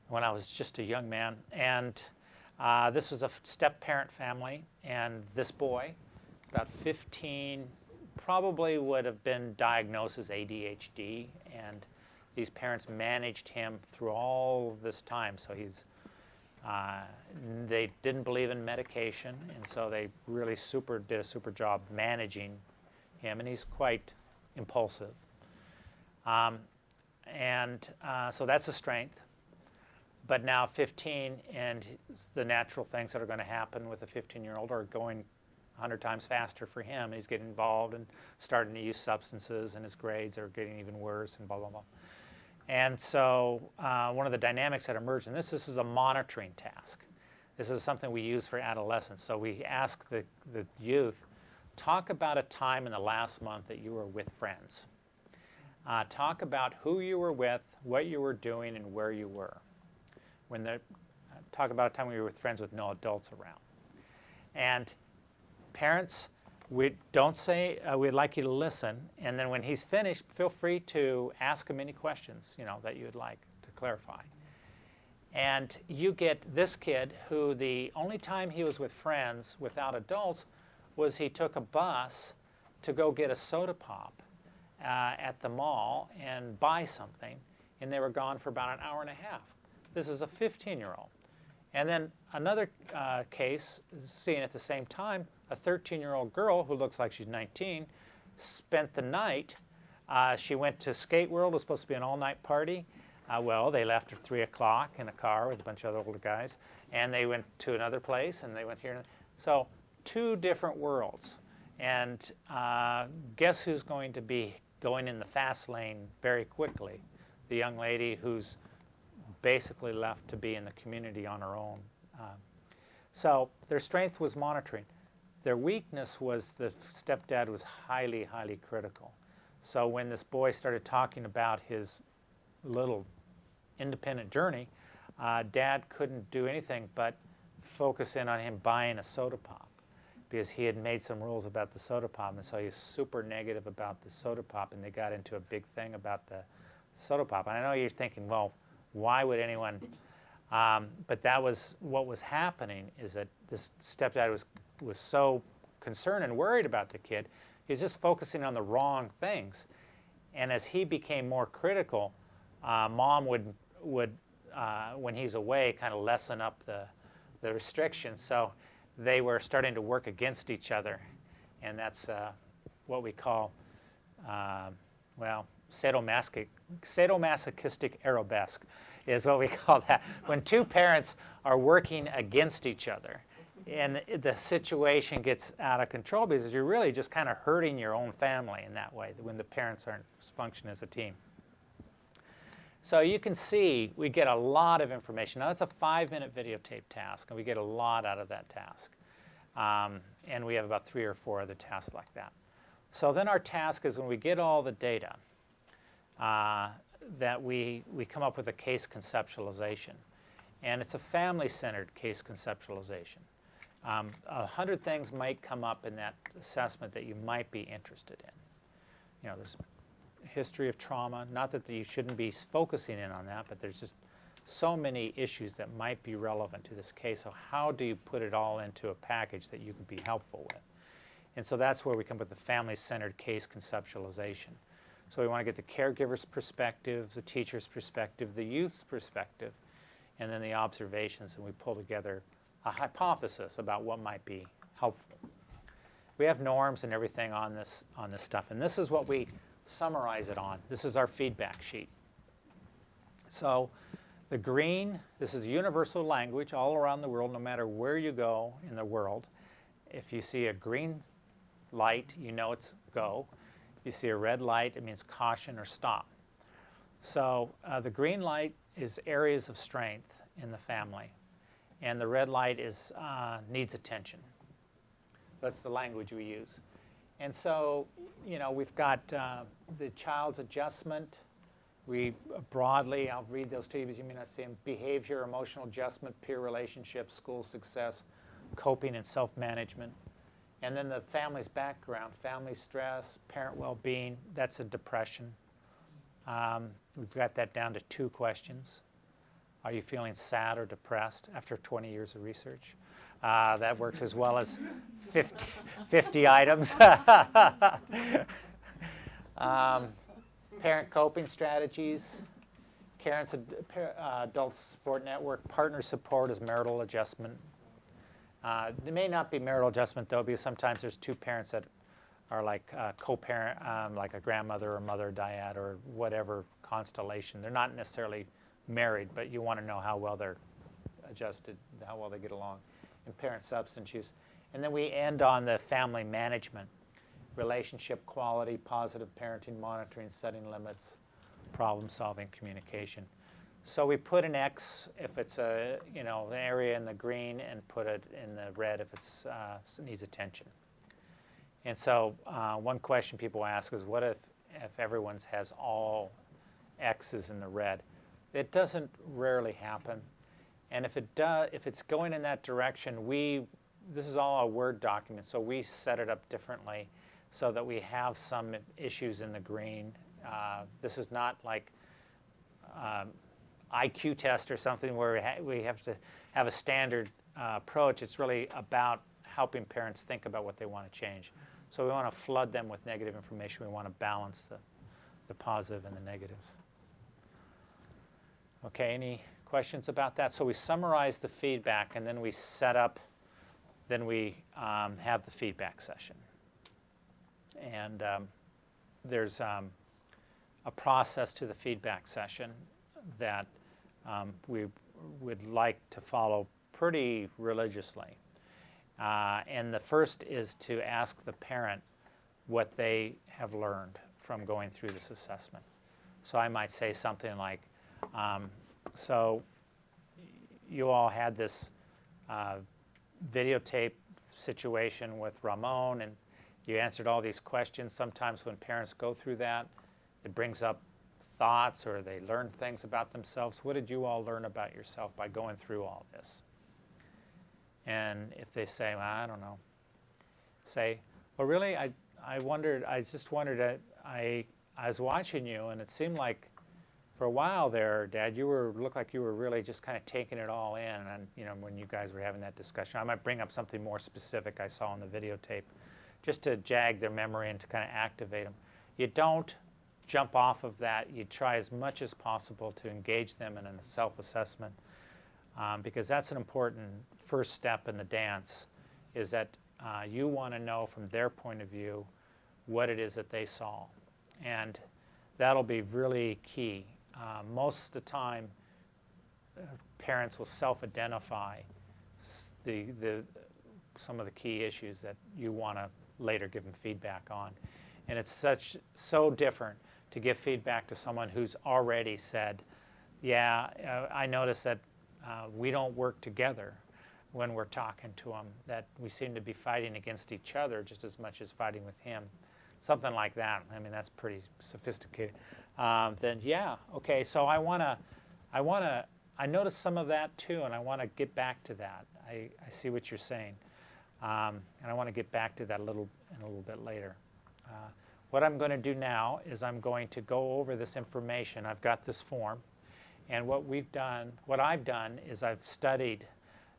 when I was just a young man. And this was a step-parent family, and this boy, about 15, probably would have been diagnosed as ADHD, and these parents managed him through all this time. So they didn't believe in medication, and so they really did a super job managing him, and he's quite impulsive. So that's a strength. But now 15, and the natural things that are going to happen with a 15-year-old are going 100 times faster for him. He's getting involved and starting to use substances, and his grades are getting even worse, and blah, blah, blah. And so one of the dynamics that emerged in this is a monitoring task. This is something we use for adolescents. So we ask the youth, talk about a time in the last month that you were with friends. Talk about who you were with, what you were doing, and where you were. Talk about a time when you were with friends with no adults around. And parents, we don't say, we'd like you to listen, and then when he's finished, feel free to ask him any questions, that you'd like to clarify. And you get this kid who the only time he was with friends without adults was he took a bus to go get a soda pop at the mall and buy something, and they were gone for about an hour and a half. This is a 15-year-old. And then another case, seen at the same time, a 13-year-old girl who looks like she's 19, spent the night. She went to Skate World. It was supposed to be an all-night party. Well, they left at 3 o'clock in a car with a bunch of other older guys, and they went to another place, and they went here. So 2 different worlds. And guess who's going to be going in the fast lane very quickly? The young lady who's basically left to be in the community on her own. So their strength was monitoring. Their weakness was the stepdad was highly, highly critical. So when this boy started talking about his little independent journey, Dad couldn't do anything but focus in on him buying a soda pop, because he had made some rules about the soda pop, and so he was super negative about the soda pop, and they got into a big thing about the soda pop. And I know you're thinking, well, why would anyone? But that was what was happening, is that this stepdad was so concerned and worried about the kid, he was just focusing on the wrong things. And as he became more critical, Mom would when he's away, kind of lessen up the restrictions. So they were starting to work against each other, and that's what we call, sadomasochistic arabesque is what we call that. When 2 parents are working against each other, and the situation gets out of control, because you're really just kind of hurting your own family in that way, when the parents aren't functioning as a team. So you can see we get a lot of information. Now, that's a 5-minute videotape task, and we get a lot out of that task. And we have about 3 or 4 other tasks like that. So then our task is, when we get all the data, that we come up with a case conceptualization. And it's a family-centered case conceptualization. 100 things might come up in that assessment that you might be interested in. There's history of trauma. Not that you shouldn't be focusing in on that, but there's just so many issues that might be relevant to this case. So how do you put it all into a package that you can be helpful with? And so that's where we come up with the family-centered case conceptualization. So we want to get the caregiver's perspective, the teacher's perspective, the youth's perspective, and then the observations, and we pull together a hypothesis about what might be helpful. We have norms and everything on this stuff, and this is what we summarize it on. This is our feedback sheet. So the green, this is universal language all around the world, no matter where you go in the world. If you see a green light, you know it's go. If you see a red light, it means caution or stop. So the green light is areas of strength in the family. and the red light is needs attention. That's the language we use. And so, we've got the child's adjustment. We broadly, I'll read those to you because you may not see them: behavior, emotional adjustment, peer relationships, school success, coping and self-management. And then the family's background: family stress, parent well-being. That's a depression. We've got that down to 2 questions. Are you feeling sad or depressed after 20 years of research? That works as well as 50 items. Parent coping strategies, parents, adult support network, partner support is marital adjustment. It may not be marital adjustment, though, because sometimes there's 2 parents that are like co-parent, like a grandmother or mother, dyad, or whatever constellation. They're not necessarily married, but you want to know how well they're adjusted, how well they get along. And parent substance use. And then we end on the family management: relationship quality, positive parenting, monitoring, setting limits, problem solving, communication. So we put an X if it's an area in the green, and put it in the red if it's needs attention. And so one question people ask is, what if everyone's has all X's in the red? It doesn't rarely happen. And if it does, if it's going in that direction, this is all a Word document, so we set it up differently so that we have some issues in the green. This is not like IQ test or something where we have to have a standard approach. It's really about helping parents think about what they want to change. So we want to flood them with negative information. We want to balance the positive and the negatives. Okay, any questions about that? So we summarize the feedback, and then we set up, then we have the feedback session. And there's a process to the feedback session that we would like to follow pretty religiously. And the first is to ask the parent what they have learned from going through this assessment. So I might say something like, so you all had this videotape situation with Ramon, and you answered all these questions. Sometimes when parents go through that, it brings up thoughts, or they learn things about themselves. What did you all learn about yourself by going through all this? And if they say, well, I don't know, say, well, really, I just wondered, I was watching you, and it seemed like for a while there, Dad, looked like you were really just kind of taking it all in. And when you guys were having that discussion, I might bring up something more specific I saw on the videotape, just to jag their memory and to kind of activate them. You don't jump off of that. You try as much as possible to engage them in a self-assessment, because that's an important first step in the dance, is that you want to know from their point of view what it is that they saw. And that'll be really key. Most of the time, parents will self-identify some of the key issues that you want to later give them feedback on. And it's so different to give feedback to someone who's already said, yeah, I noticed that we don't work together when we're talking to them, that we seem to be fighting against each other just as much as fighting with him. Something like that. I mean, that's pretty sophisticated. Then, yeah, okay, so I noticed some of that too, and I want to get back to that. I see what you're saying. And I want to get back to that a little bit later. What I'm going to do now is I'm going to go over this information. I've got this form, and what I've done is I've studied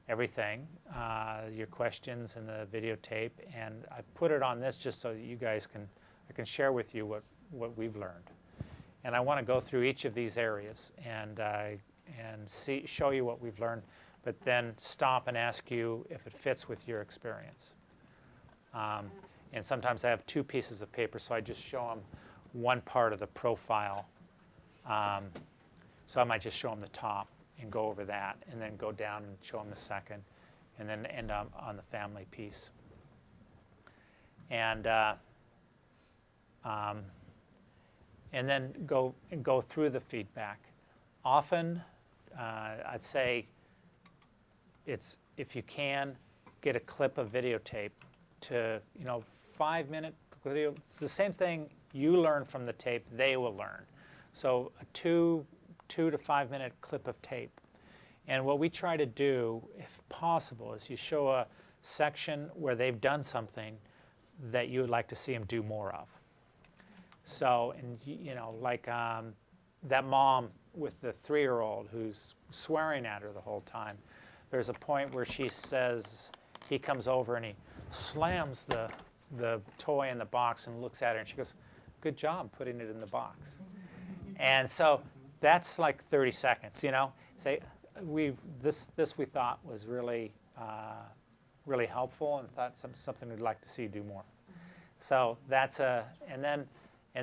everything, your questions and the videotape, and I put it on this just so that you guys I can share with you what we've learned. And I want to go through each of these areas and show you what we've learned, but then stop and ask you if it fits with your experience. And sometimes I have 2 pieces of paper, so I just show them one part of the profile. So I might just show them the top and go over that, and then go down and show them the second, and then end on the family piece. And then go through the feedback. Often, I'd say it's if you can get a clip of videotape to 5-minute video. It's the same thing you learn from the tape, they will learn. So a 2 to 5 minute clip of tape. And what we try to do, if possible, is you show a section where they've done something that you would like to see them do more of. So, and like that mom with the 3-year-old who's swearing at her the whole time. There's a point where she says, he comes over and he slams the toy in the box and looks at her and she goes, "Good job putting it in the box." And so that's like 30 seconds, Say, this we thought was really really helpful and thought something we'd like to see you do more. So that's and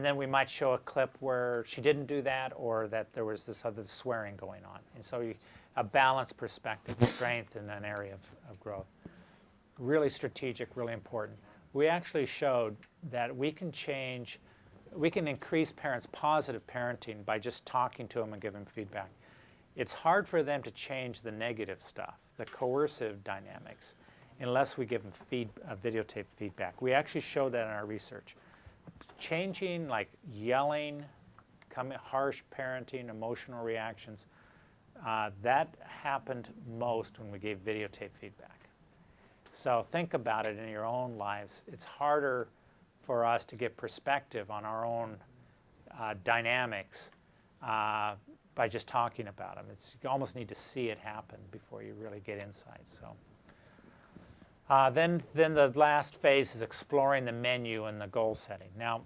then we might show a clip where she didn't do that or that there was this other swearing going on. And so a balanced perspective, strength in an area of growth. Really strategic, really important. We actually showed that we can increase parents' positive parenting by just talking to them and giving feedback. It's hard for them to change the negative stuff, the coercive dynamics, unless we give them videotape feedback. We actually showed that in our research. Changing, like yelling, harsh parenting, emotional reactions, that happened most when we gave videotape feedback. So think about it in your own lives. It's harder for us to get perspective on our own dynamics by just talking about them. You almost need to see it happen before you really get insight. So then the last phase is exploring the menu and the goal setting. Now,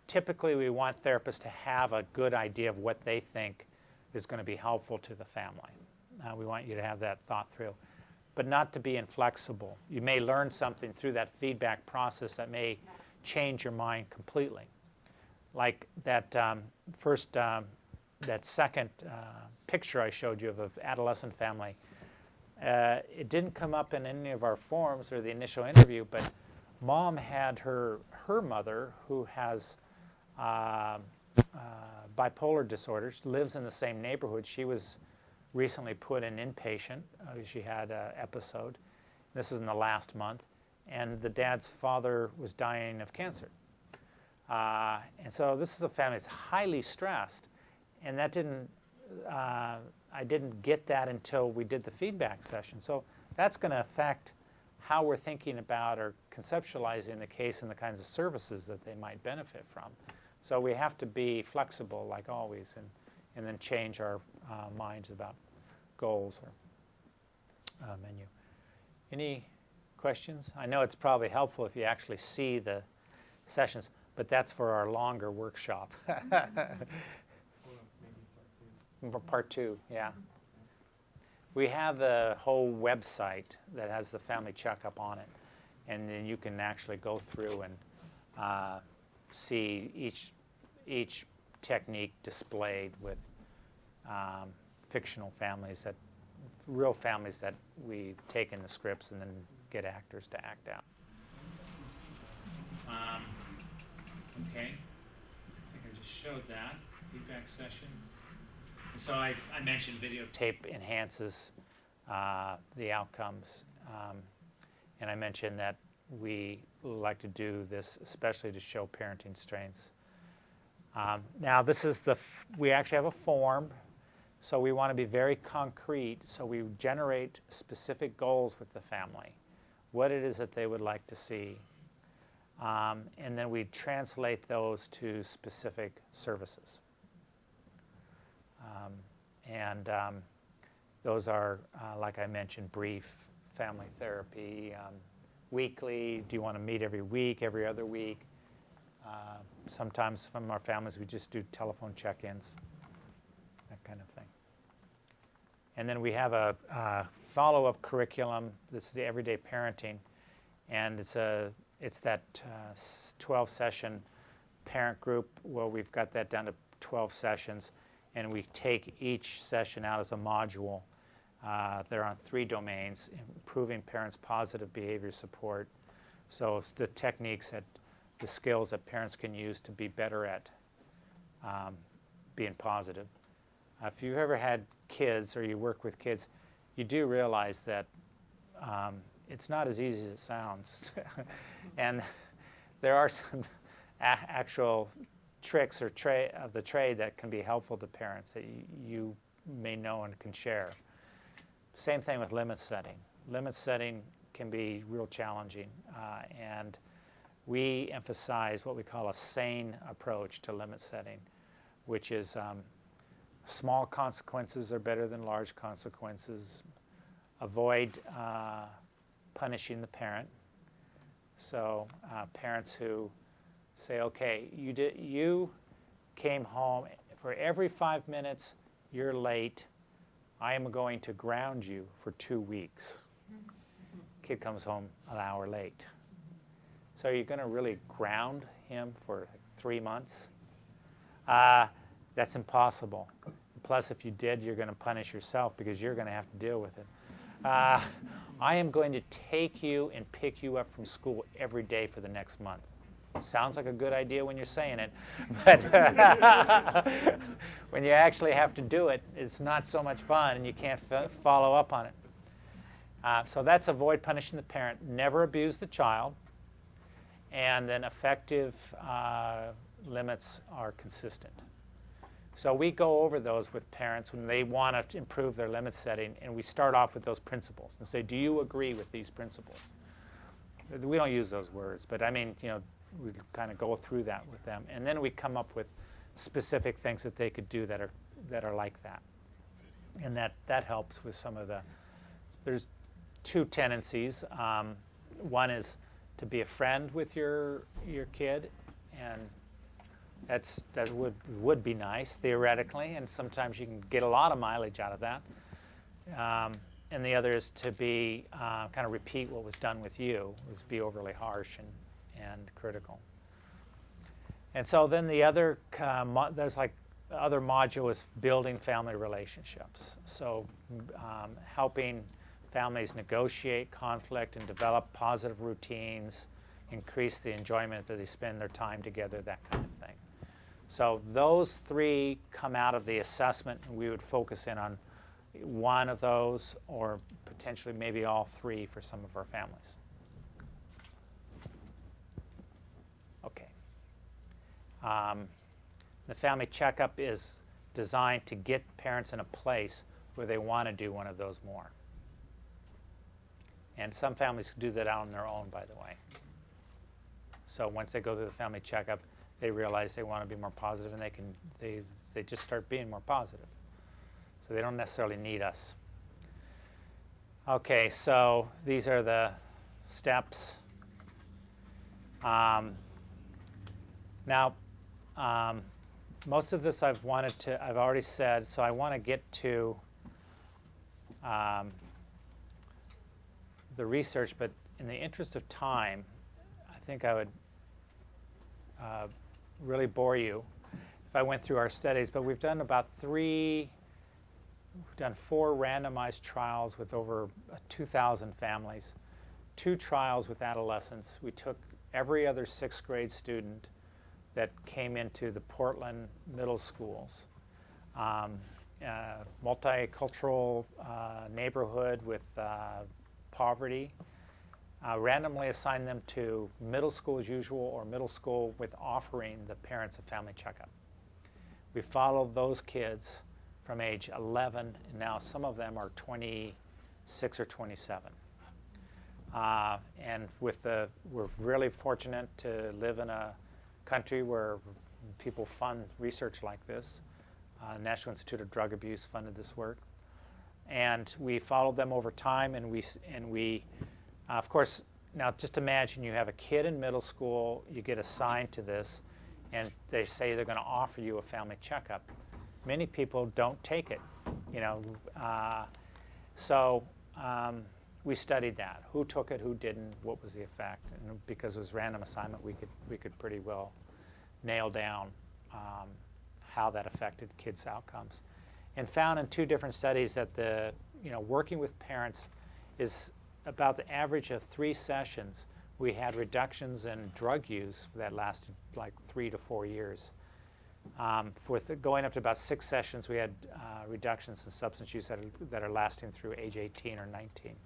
typically we want therapists to have a good idea of what they think is going to be helpful to the family. We want you to have that thought through, but not to be inflexible. You may learn something through that feedback process that may change your mind completely. Like that that second picture I showed you of an adolescent family. It didn't come up in any of our forums or the initial interview, but mom had her mother, who has bipolar disorder, lives in the same neighborhood. She was recently put in inpatient. She had an episode. This is in the last month. And the dad's father was dying of cancer. And so this is a family that's highly stressed. And that I didn't get that until we did the feedback session. So that's going to affect how we're thinking about or conceptualizing the case and the kinds of services that they might benefit from. So we have to be flexible, like always, and then change our minds about goals or menu. Any questions? I know it's probably helpful if you actually see the sessions, but that's for our longer workshop. Part 2, yeah. We have the whole website that has the family checkup on it, and then you can actually go through and see each technique displayed with fictional families, real families that we take in the scripts and then get actors to act out. Okay, I think I just showed that feedback session. So I mentioned videotape enhances the outcomes, and I mentioned that we like to do this especially to show parenting strengths. Now this is we actually have a form, so we want to be very concrete, so we generate specific goals with the family, what it is that they would like to see, and then we translate those to specific services. Those are, like I mentioned, brief family therapy, weekly. Do you want to meet every week, every other week? Sometimes from our families, we just do telephone check-ins, that kind of thing. And then we have a follow-up curriculum. This is the Everyday Parenting, and it's that 12-session parent group where we've got that down to 12 sessions. And we take each session out as a module. They're on 3 domains: improving parents' positive behavior support. So it's the techniques, the skills that parents can use to be better at being positive. If you've ever had kids or you work with kids, you do realize that it's not as easy as it sounds. And there are some actual tricks or of the trade that can be helpful to parents that you may know and can share. Same thing with limit setting. Limit setting can be real challenging, and we emphasize what we call a sane approach to limit setting, which is small consequences are better than large consequences. Avoid punishing the parent. So parents who say, okay, you came home, for every 5 minutes you're late, I am going to ground you for 2 weeks. Kid comes home an hour late. So you're going to really ground him for 3 months? That's impossible. Plus, if you did, you're going to punish yourself because you're going to have to deal with it. I am going to take you and pick you up from school every day for the next month. Sounds like a good idea when you're saying it, but when you actually have to do it, it's not so much fun, and you can't follow up on it. So that's avoid punishing the parent, never abuse the child, and then effective limits are consistent. So we go over those with parents when they want to improve their limit setting, and we start off with those principles and say, do you agree with these principles? We don't use those words, but I mean, we kind of go through that with them, and then we come up with specific things that they could do that are like that, and that helps with some of the. There's 2 tendencies. One is to be a friend with your kid, and that would be nice theoretically, and sometimes you can get a lot of mileage out of that. And the other is to be kind of repeat what was done with you, is be overly harsh and critical. And so then the other there's like the other module is building family relationships. So helping families negotiate conflict and develop positive routines, increase the enjoyment that they spend their time together, that kind of thing. So those 3 come out of the assessment, and we would focus in on one of those or potentially maybe all 3 for some of our families. Okay. The family checkup is designed to get parents in a place where they want to do one of those more. And some families do that on their own, by the way. So once they go through the family checkup, they realize they want to be more positive, and they just start being more positive. So they don't necessarily need us. Okay, so these are the steps. Now, most of this I've already said, so I want to get to the research, but in the interest of time, I think I would really bore you if I went through our studies, but we've done we've done 4 randomized trials with over 2,000 families, 2 trials with adolescents. We took every other 6th grade student that came into the Portland middle schools, multicultural neighborhood with poverty, randomly assigned them to middle school as usual or middle school with offering the parents a family checkup. We followed those kids from age 11, and now some of them are 26 or 27. And we're really fortunate to live in a country where people fund research like this. National Institute of Drug Abuse funded this work. And we followed them over time, and we of course, now just imagine you have a kid in middle school, you get assigned to this, and they say they're going to offer you a family checkup. Many people don't take it, so we studied that. Who took it, who didn't, what was the effect? And because it was random assignment, we could pretty well nail down how that affected kids' outcomes. And found in 2 different studies that working with parents is about the average of 3 sessions. We had reductions in drug use that lasted like 3 to 4 years. Going up to about 6 sessions, we had reductions in substance use that are lasting through age 18 or 19.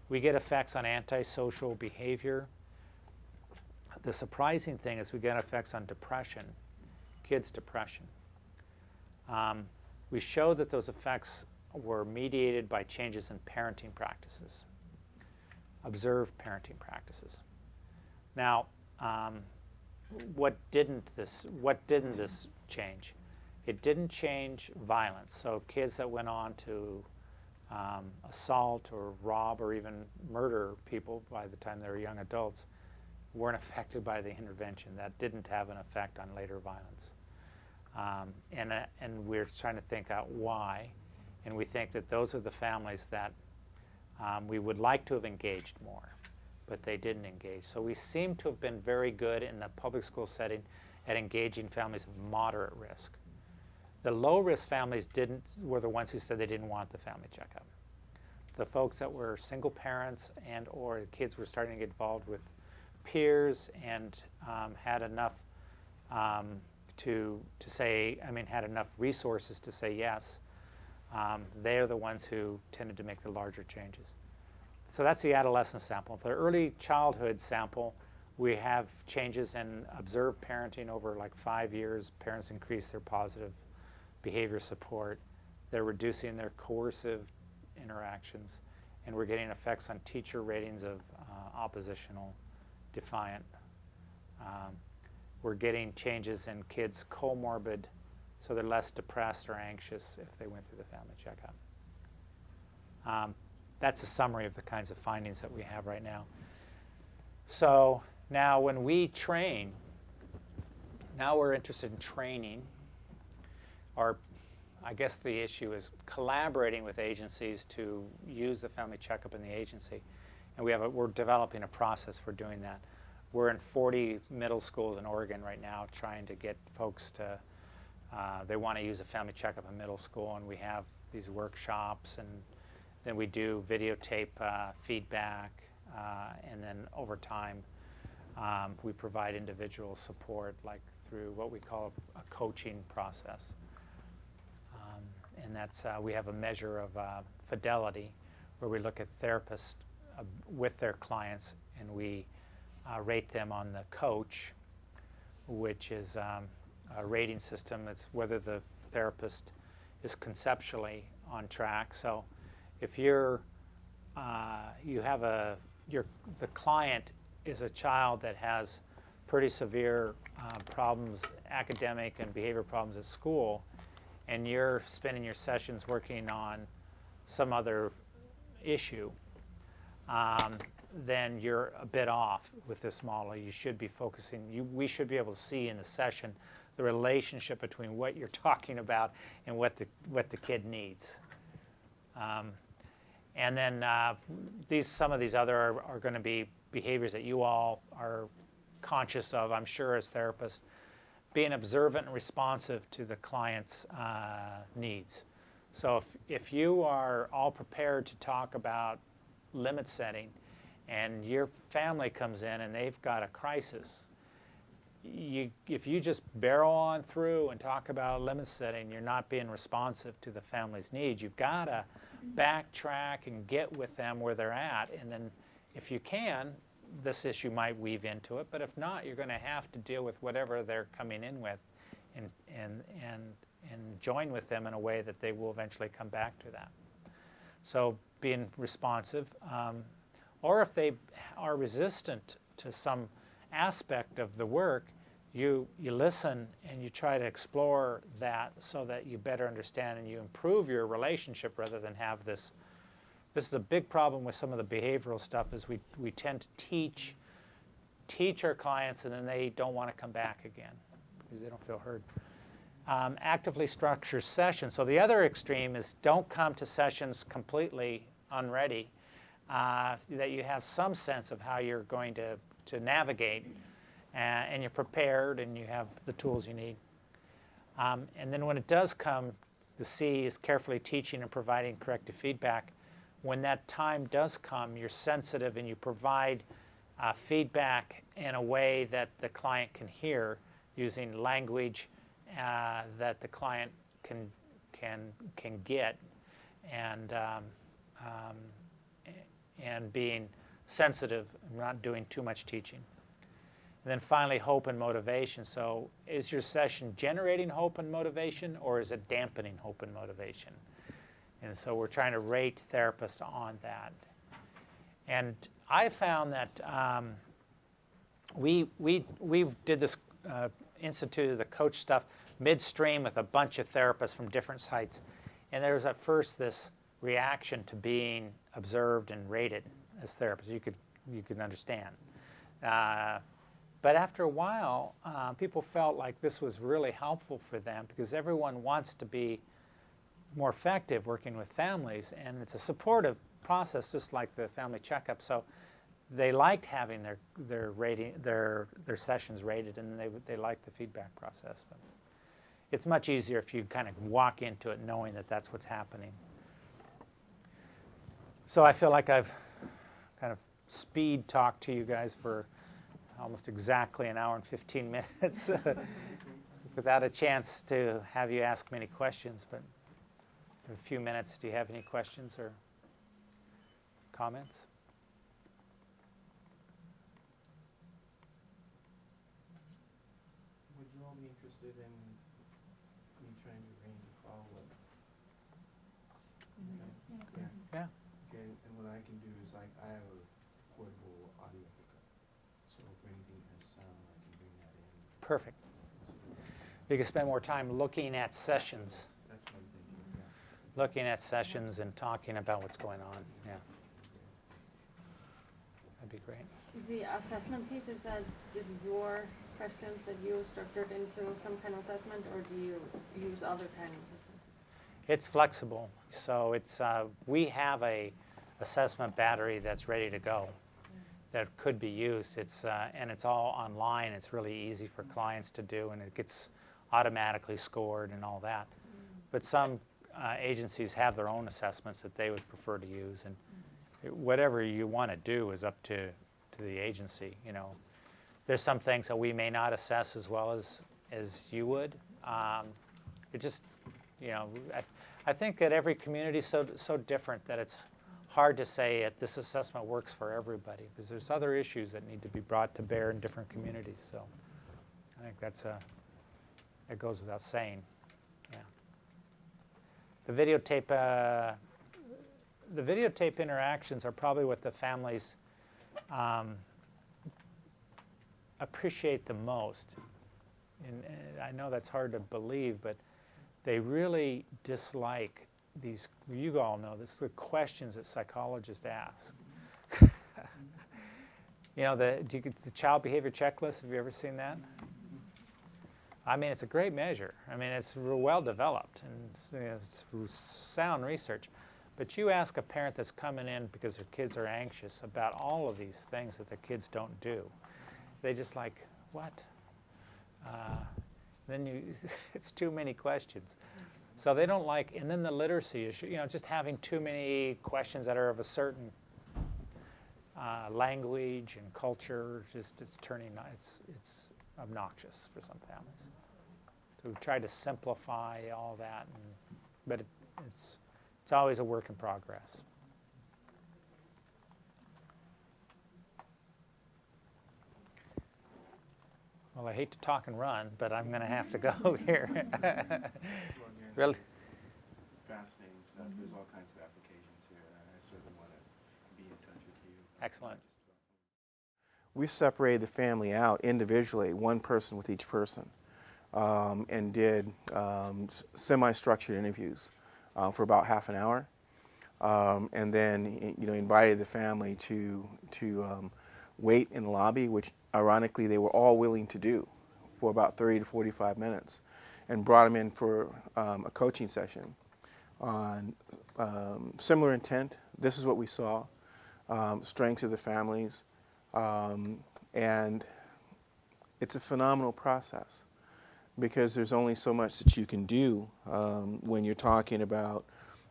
We get effects on antisocial behavior. The surprising thing is we get effects on depression, kids' depression. We show that those effects were mediated by changes in parenting practices, observed parenting practices. Now, what didn't this change? It didn't change violence. So kids that went on to assault or rob or even murder people by the time they were young adults weren't affected by the intervention. That didn't have an effect on later violence. And we're trying to think out why. And we think that those are the families that we would like to have engaged more, but they didn't engage. So we seem to have been very good in the public school setting at engaging families of moderate risk. The low-risk families were the ones who said they didn't want the family checkup. The folks that were single parents and or kids were starting to get involved with peers and had enough had enough resources to say yes, they're the ones who tended to make the larger changes. So that's the adolescent sample. The early childhood sample, we have changes in observed parenting over like 5 years. Parents increase their positive behavior support. They're reducing their coercive interactions. And we're getting effects on teacher ratings of oppositional, defiant. We're getting changes in kids' comorbid, so they're less depressed or anxious if they went through the family checkup. That's a summary of the kinds of findings that we have right now. So now when we train, now we're interested in training, or I guess the issue is collaborating with agencies to use the family checkup in the agency. And we're developing a process for doing that. We're in 40 middle schools in Oregon right now trying to get folks to, they want to use a family checkup in middle school, and we have these workshops, and then we do videotape feedback, and then over time we provide individual support, like through what we call a coaching process. And that's, we have a measure of fidelity where we look at therapists with their clients, and we rate them on the coach, which is a rating system. It's whether the therapist is conceptually on track. So if you're, the client is a child that has pretty severe problems, academic and behavior problems at school, and you're spending your sessions working on some other issue, then you're a bit off with this model. You should be focusing, we should be able to see in the session the relationship between what you're talking about and what the kid needs. And then some of these other are going to be behaviors that you all are conscious of, I'm sure, as therapists. Being observant and responsive to the client's needs. So if you are all prepared to talk about limit setting and your family comes in and they've got a crisis, if you just barrel on through and talk about limit setting, you're not being responsive to the family's needs. You've got to backtrack and get with them where they're at, and then if you can, this issue might weave into it, but if not, you're going to have to deal with whatever they're coming in with and join with them in a way that they will eventually come back to that. So being responsive, or if they are resistant to some aspect of the work, you listen and you try to explore that so that you better understand and you improve your relationship rather than have this. This is a big problem with some of the behavioral stuff, is we tend to teach our clients, and then they don't want to come back again because they don't feel heard. Actively structure sessions. So the other extreme is don't come to sessions completely unready, that you have some sense of how you're going to navigate, and you're prepared and you have the tools you need. And then when it does come, the C is carefully teaching and providing corrective feedback. When that time does come, you're sensitive and you provide feedback in a way that the client can hear, using language that the client can get, and being sensitive, not doing too much teaching. And then finally, hope and motivation. So is your session generating hope and motivation, or is it dampening hope and motivation? And so we're trying to rate therapists on that. And I found that we did this, instituted the coach stuff midstream with a bunch of therapists from different sites. And there was at first this reaction to being observed and rated as therapists. You could understand. But after a while, people felt like this was really helpful for them, because everyone wants to be more effective working with families, and it's a supportive process, just like the family checkup. So they liked having their sessions rated, and they liked the feedback process. But it's much easier if you kind of walk into it knowing that that's what's happening. So I feel like I've kind of speed talked to you guys for almost exactly an hour and 15 minutes without a chance to have you ask me any questions. But in a few minutes, do you have any questions or comments? Would you all be interested in me trying to arrange a follow-up? Okay. Yeah. Okay, and what I can do is I have a portable audio pickup. So if anything has sound, I can bring that in. Perfect. You can spend more time looking at sessions. That's what I'm thinking, yeah. Looking at sessions and talking about what's going on. Yeah. That'd be great. Is the assessment piece, is that just your questions that you structured into some kind of assessment, or do you use other kind of assessments? It's flexible. So it's we have a assessment battery that's ready to go that could be used. It's and it's all online. It's really easy for clients to do, and it gets automatically scored and all that. But some agencies have their own assessments that they would prefer to use, and whatever you want to do is up to the agency. You know, there's some things that we may not assess as well as you would. It just, you know, I think that every community is so different that it's hard to say that this assessment works for everybody, because there's other issues that need to be brought to bear in different communities. So I think it goes without saying. Yeah. The videotape interactions are probably what the families appreciate the most. And I know that's hard to believe, but they really dislike these, you all know this, the questions that psychologists ask. You know, the child behavior checklist, have you ever seen that? I mean, it's a great measure. I mean, it's well developed, and it's sound research. But you ask a parent that's coming in because their kids are anxious about all of these things that their kids don't do. They just like, what? Then it's too many questions. So they don't like, and then the literacy issue, you know, just having too many questions that are of a certain language and culture, just it's obnoxious for some families. So we've tried to simplify all that, but it's always a work in progress. Well, I hate to talk and run, but I'm going to have to go here. Really? Fascinating stuff. There's all kinds of applications here. I certainly want to be in touch with you. Excellent. We separated the family out individually, one person with each person, and did semi-structured interviews for about half an hour, and then invited the family to wait in the lobby, which ironically they were all willing to do for about 30 to 45 minutes, and brought them in for a coaching session on similar intent. This is what we saw, strengths of the families, and it's a phenomenal process, because there's only so much that you can do when you're talking about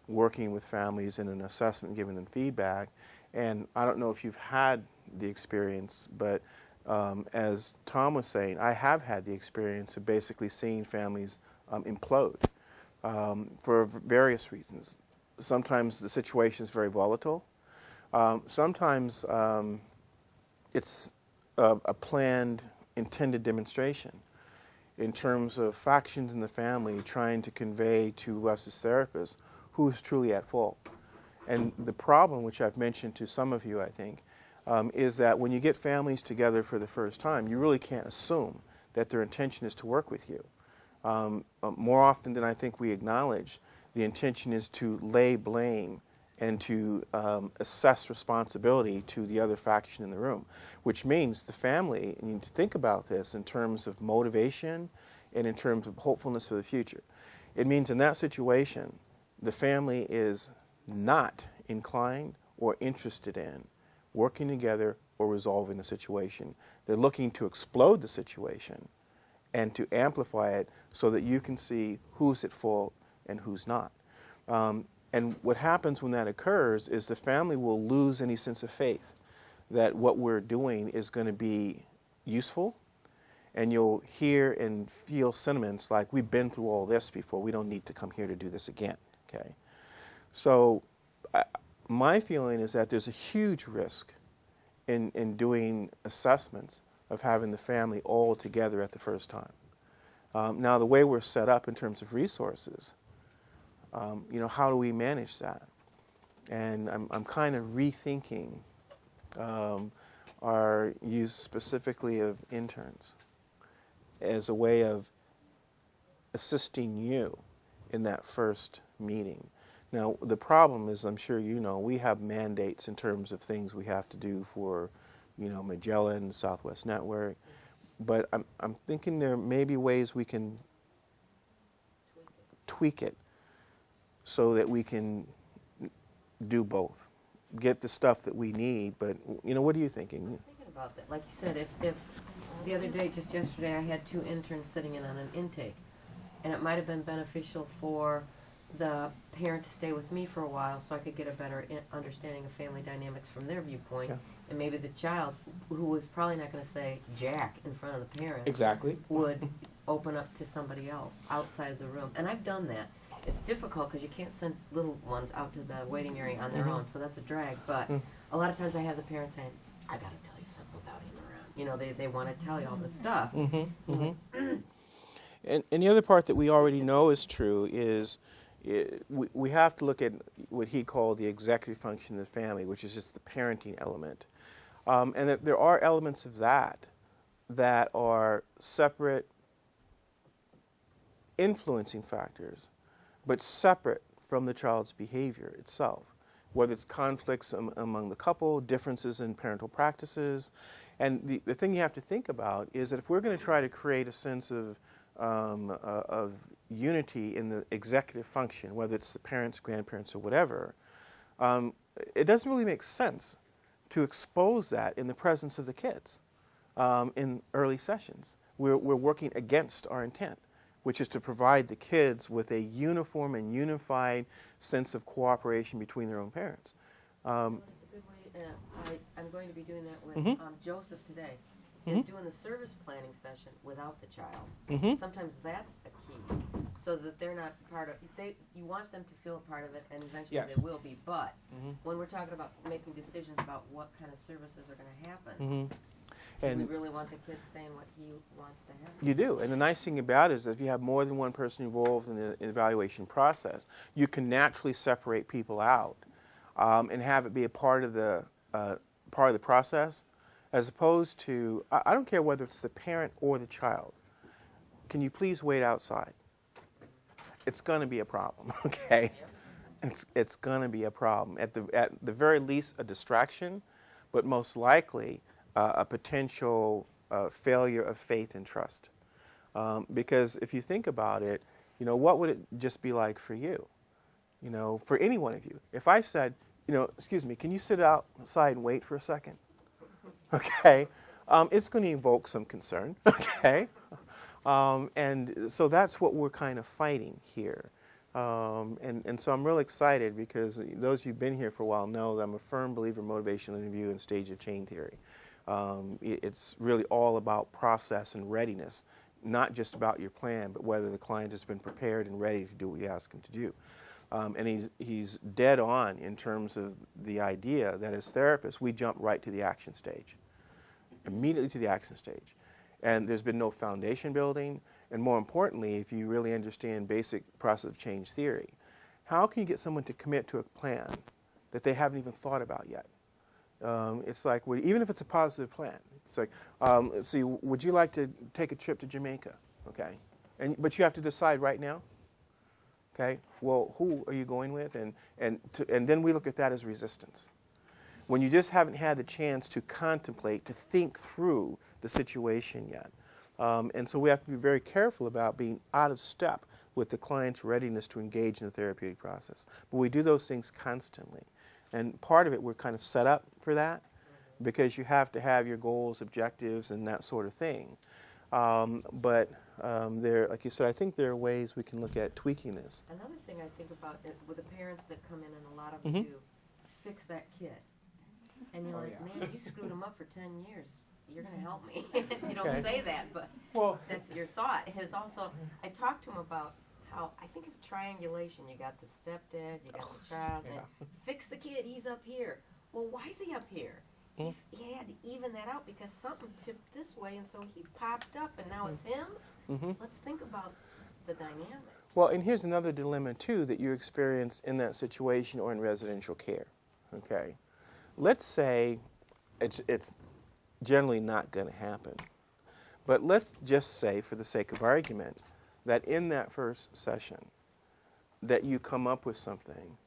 working with families in an assessment, giving them feedback. And I don't know if you've had the experience, but As Tom was saying, I have had the experience of basically seeing families implode for various reasons. Sometimes the situation is very volatile. Sometimes it's a planned, intended demonstration in terms of factions in the family trying to convey to us as therapists who is truly at fault. And the problem, which I've mentioned to some of you, I think, is that when you get families together for the first time, you really can't assume that their intention is to work with you. More often than I think we acknowledge, the intention is to lay blame and to assess responsibility to the other faction in the room, which means the family, you need to think about this in terms of motivation and in terms of hopefulness for the future. It means in that situation, the family is not inclined or interested in working together or resolving the situation. They're looking to explode the situation and to amplify it so that you can see who's at fault and who's not. And what happens when that occurs is the family will lose any sense of faith that what we're doing is going to be useful, and you'll hear and feel sentiments like, we've been through all this before, we don't need to come here to do this again. Okay? So my feeling is that there's a huge risk in doing assessments of having the family all together at the first time. Now, the way we're set up in terms of resources, how do we manage that? And I'm kind of rethinking our use specifically of interns as a way of assisting you in that first meeting. Now, the problem is, I'm sure you know, we have mandates in terms of things we have to do for, Magellan, Southwest Network, but I'm thinking there may be ways we can tweak it so that we can do both, get the stuff that we need. But what are you thinking? I'm thinking about that. Like you said, if the other day, just yesterday, I had 2 interns sitting in on an intake, and it might have been beneficial for the parent to stay with me for a while so I could get a better understanding of family dynamics from their viewpoint, Yeah. and maybe the child, who was probably not going to say jack in front of the parent, Exactly. would open up to somebody else outside of the room. And I've done that. It's difficult because you can't send little ones out to the waiting area on their own, so that's a drag. But a lot of times I have the parents saying, I got to tell you something without him around. They want to tell you all this stuff. And the other part that we already know is true is we have to look at what he called the executive function of the family, which is just the parenting element. And that there are elements of that are separate influencing factors, but separate from the child's behavior itself, whether it's conflicts among the couple, differences in parental practices. And the thing you have to think about is that if we're going to try to create a sense of unity in the executive function, whether it's the parents, grandparents, or whatever, it doesn't really make sense to expose that in the presence of the kids in early sessions. We're working against our intent, which is to provide the kids with a uniform and unified sense of cooperation between their own parents. It's a good way. I'm going to be doing that with Joseph today. Is doing the service planning session without the child. Sometimes that's a key, so that they're not part of. You want them to feel a part of it, and eventually Yes. they will be. But when we're talking about making decisions about what kind of services are going to happen, And we really want the kid saying what he wants to happen. you do. And the nice thing about it is that if you have more than one person involved in the evaluation process, you can naturally separate people out and have it be a part of the process, as opposed to, I don't care whether it's the parent or the child. Can you please wait outside? It's going to be a problem, okay? It's going to be a problem. At the very least, a distraction, but most likely a potential failure of faith and trust. Because if you think about it, what would it just be like for you? For any one of you. If I said, excuse me, can you sit outside and wait for a second? Okay, it's going to evoke some concern, okay? And so that's what we're kind of fighting here. And so I'm really excited because those who've been here for a while know that I'm a firm believer in motivational interview and stage of change theory. It's really all about process and readiness, not just about your plan, but whether the client has been prepared and ready to do what you ask him to do. And he's dead on in terms of the idea that as therapists, we jump right to the action stage, immediately to the action stage. And there's been no foundation building. And more importantly, if you really understand basic process of change theory, how can you get someone to commit to a plan that they haven't even thought about yet? It's like, even if it's a positive plan, it's like, let's see, would you like to take a trip to Jamaica? Okay. But you have to decide right now. Okay. Well, who are you going with? And then we look at that as resistance. When you just haven't had the chance to contemplate, to think through the situation yet. And so we have to be very careful about being out of step with the client's readiness to engage in the therapeutic process. But we do those things constantly. And part of it, we're kind of set up for that because you have to have your goals, objectives, and that sort of thing. But like you said, I think there are ways we can look at tweaking this. Another thing I think about is with the parents that come in, and a lot of them do, fix that kid. And you're like, man, you screwed him up for 10 years. You're going to help me. You don't say that, but that's your thought. It is also, I talked to him about how, I think of triangulation. You got the stepdad, you got the child, and fix the kid, he's up here. Well, why is he up here? He had to even that out because something tipped this way, and so he popped up, and now it's him. Let's think about the dynamic. Well, and here's another dilemma, too, that you experience in that situation or in residential care. Okay. Let's say it's generally not going to happen. But let's just say, for the sake of argument, that in that first session, that you come up with something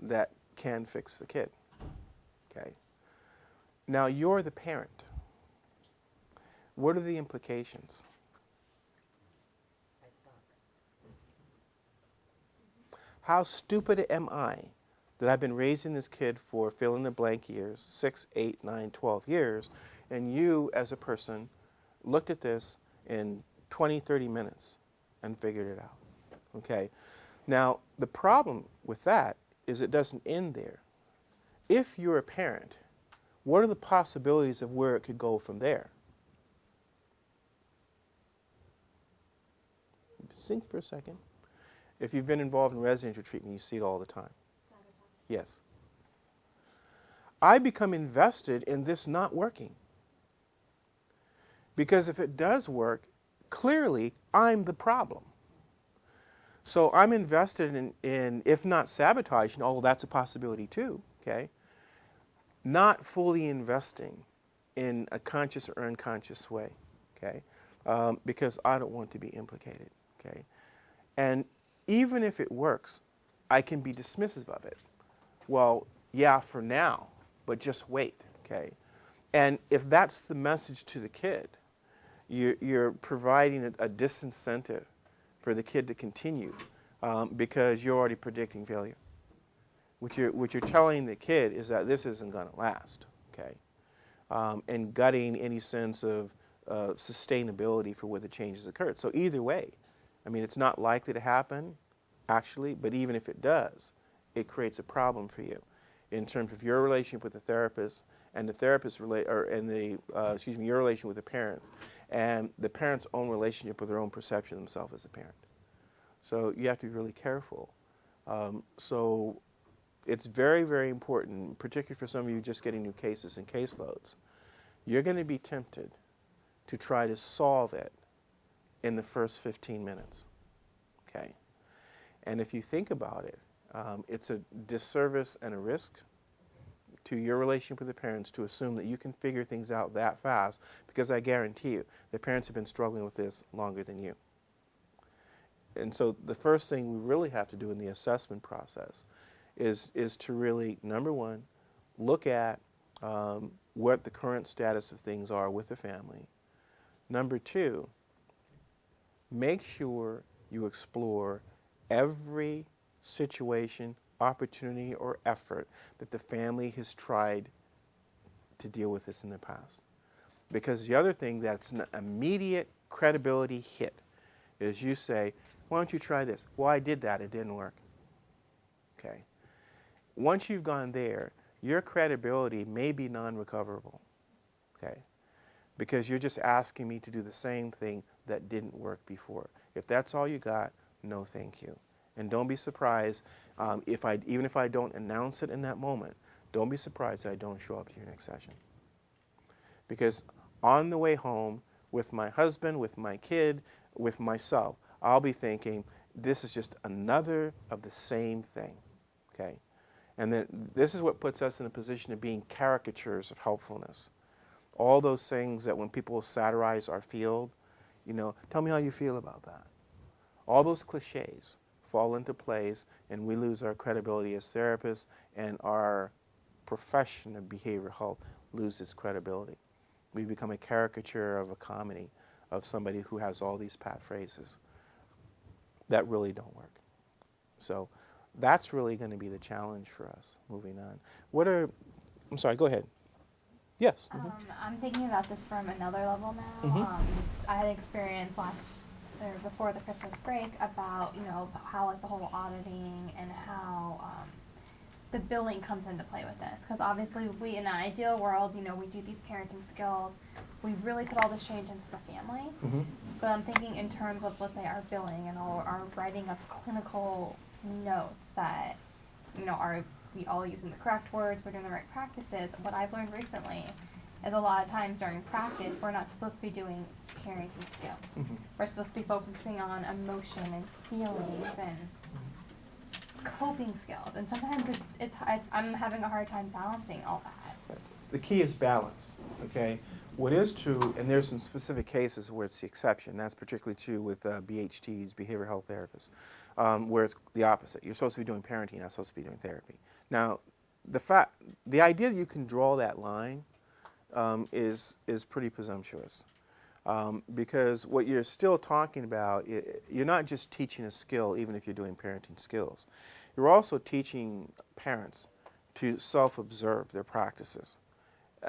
that can fix the kid. Okay. Now, you're the parent. What are the implications? I suck. How stupid am I that I've been raising this kid for fill in the blank years, 6, 8, 9, 12 years, and you as a person looked at this in 20, 30 minutes and figured it out. Okay? Now, the problem with that is it doesn't end there. If you're a parent, what are the possibilities of where it could go from there? Think for a second. If you've been involved in residential treatment, you see it all the time. Yes. I become invested in this not working. Because if it does work, clearly I'm the problem. So I'm invested in if not sabotaging, although that's a possibility too, okay, not fully investing in a conscious or unconscious way, okay, because I don't want to be implicated, okay. And even if it works, I can be dismissive of it. Well, yeah, for now, but just wait, okay? And if that's the message to the kid, you're providing a disincentive for the kid to continue because you're already predicting failure. What you're telling the kid is that this isn't going to last, okay? And gutting any sense of sustainability for where the changes occurred. So either way, I mean, it's not likely to happen, actually, but even if it does, it creates a problem for you in terms of your relationship with the therapist and the therapist's your relation with the parents and the parent's own relationship with their own perception of themselves as a parent. So you have to be really careful. So it's very, very important, particularly for some of you just getting new cases and caseloads. You're going to be tempted to try to solve it in the first 15 minutes, okay? And if you think about it, it's a disservice and a risk to your relationship with the parents to assume that you can figure things out that fast, because I guarantee you the parents have been struggling with this longer than you. And so the first thing we really have to do in the assessment process is to really, number one, look at what the current status of things are with the family. Number two, make sure you explore every situation, opportunity, or effort that the family has tried to deal with this in the past. Because the other thing that's an immediate credibility hit is you say, why don't you try this? Well, I did that, it didn't work. Okay. Once you've gone there, your credibility may be non-recoverable. okay? Because you're just asking me to do the same thing that didn't work before. If that's all you got, no thank you. And don't be surprised even if I don't announce it in that moment, don't be surprised that I don't show up to your next session. Because on the way home, with my husband, with my kid, with myself, I'll be thinking, this is just another of the same thing, okay? And then this is what puts us in a position of being caricatures of helpfulness. All those things that when people satirize our field, you know, tell me how you feel about that. All those cliches fall into place, and we lose our credibility as therapists, and our profession of behavioral health loses credibility. We become a caricature of a comedy of somebody who has all these pat phrases that really don't work. So that's really going to be the challenge for us moving on. I'm sorry, go ahead. Yes. I'm thinking about this from another level now. I had experience before the Christmas break about, you know, how like the whole auditing and how the billing comes into play with this. Because obviously we, in an ideal world, you know, we do these parenting skills, we really put all this change into the family. But I'm thinking in terms of, let's say, our billing and our writing of clinical notes that, you know, we all using the correct words, we're doing the right practices. What I've learned recently is a lot of times during practice, we're not supposed to be doing parenting skills. We're supposed to be focusing on emotion and feelings and coping skills. And sometimes I'm having a hard time balancing all that. The key is balance, okay? What is true, and there's some specific cases where it's the exception, that's particularly true with BHTs, behavioral health therapists, where it's the opposite. You're supposed to be doing parenting, not supposed to be doing therapy. Now, the idea that you can draw that line is pretty presumptuous, because what you're still talking about, you're not just teaching a skill, even if you're doing parenting skills. You're also teaching parents to self-observe their practices.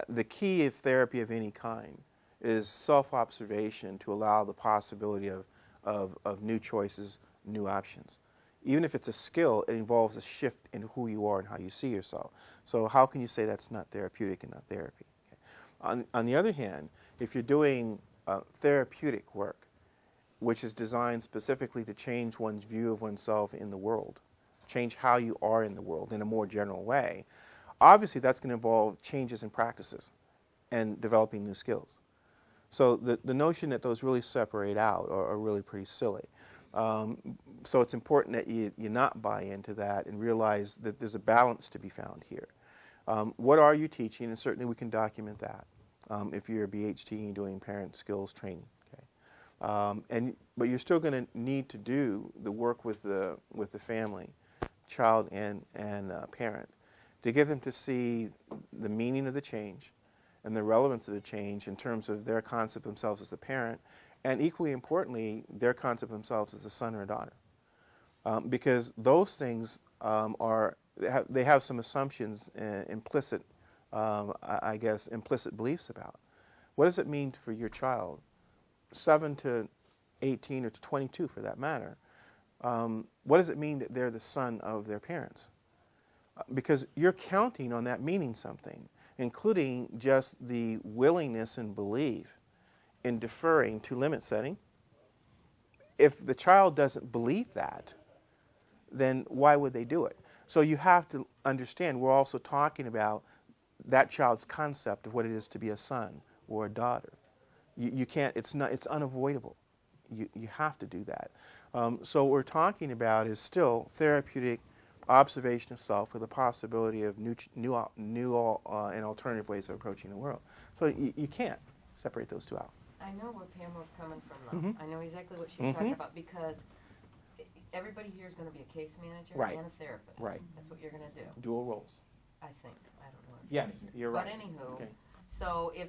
The key of therapy of any kind is self-observation to allow the possibility of new choices, new options. Even if it's a skill, it involves a shift in who you are and how you see yourself. So how can you say that's not therapeutic and not therapy? Okay. On the other hand, if you're doing therapeutic work, which is designed specifically to change one's view of oneself in the world, change how you are in the world in a more general way, obviously that's going to involve changes in practices and developing new skills. So the notion that those really separate out are really pretty silly. So it's important that you not buy into that and realize that there's a balance to be found here. What are you teaching? And certainly we can document that if you're a BHT and you're doing parent skills training. Okay? But you're still going to need to do the work with the family, child and parent, to get them to see the meaning of the change and the relevance of the change in terms of their concept of themselves as a parent, and equally importantly, their concept of themselves as a son or a daughter. Because those things they have some assumptions, implicit beliefs about. What does it mean for your child, 7 to 18 or to 22 for that matter? What does it mean that they're the son of their parents? Because you're counting on that meaning something, including just the willingness and belief in deferring to limit setting. If the child doesn't believe that, then why would they do it? So you have to understand we're also talking about that child's concept of what it is to be a son or a daughter. You can't, it's unavoidable. You have to do that. So what we're talking about is still therapeutic observation of self with the possibility of new and alternative ways of approaching the world. So you can't separate those two out. I know where Pamela's coming from, though. I know exactly what she's talking about, because everybody here is going to be a case manager and a therapist. Right. That's what you're going to do. Dual roles. I think. I don't know. Yes, you're right. But anywho, Okay. so if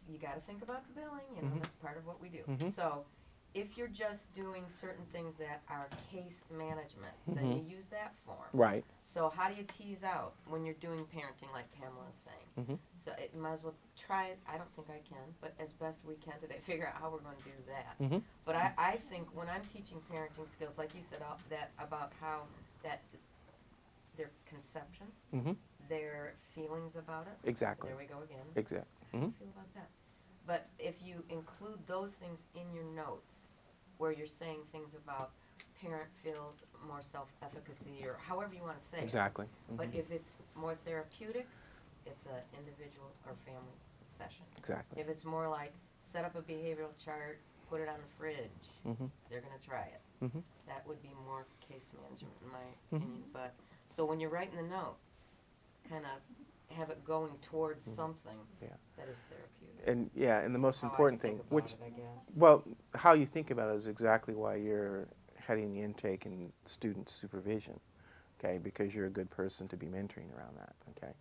you got to think about the billing, you know, that's part of what we do. So if you're just doing certain things that are case management, then you use that form. Right. So how do you tease out when you're doing parenting, like Pamela is saying? So it might as well try it. I don't think I can, but as best we can today, figure out how we're going to do that. But I think when I'm teaching parenting skills, like you said, about how that their conception, their feelings about it. Exactly. There we go again. Exactly. How do you feel about that? But if you include those things in your notes, where you're saying things about parent feels more self-efficacy, or however you want to say Exactly. it. But if it's more therapeutic, it's an individual or family session. Exactly. If it's more like set up a behavioral chart, put it on the fridge, they're going to try it. That would be more case management in my opinion. But so when you're writing the note, kind of have it going towards something that is therapeutic. And yeah, and the most How I important think thing, about which, it, I guess. well, how you think about it is exactly why you're heading the intake and student supervision, okay? Because you're a good person to be mentoring around that, okay?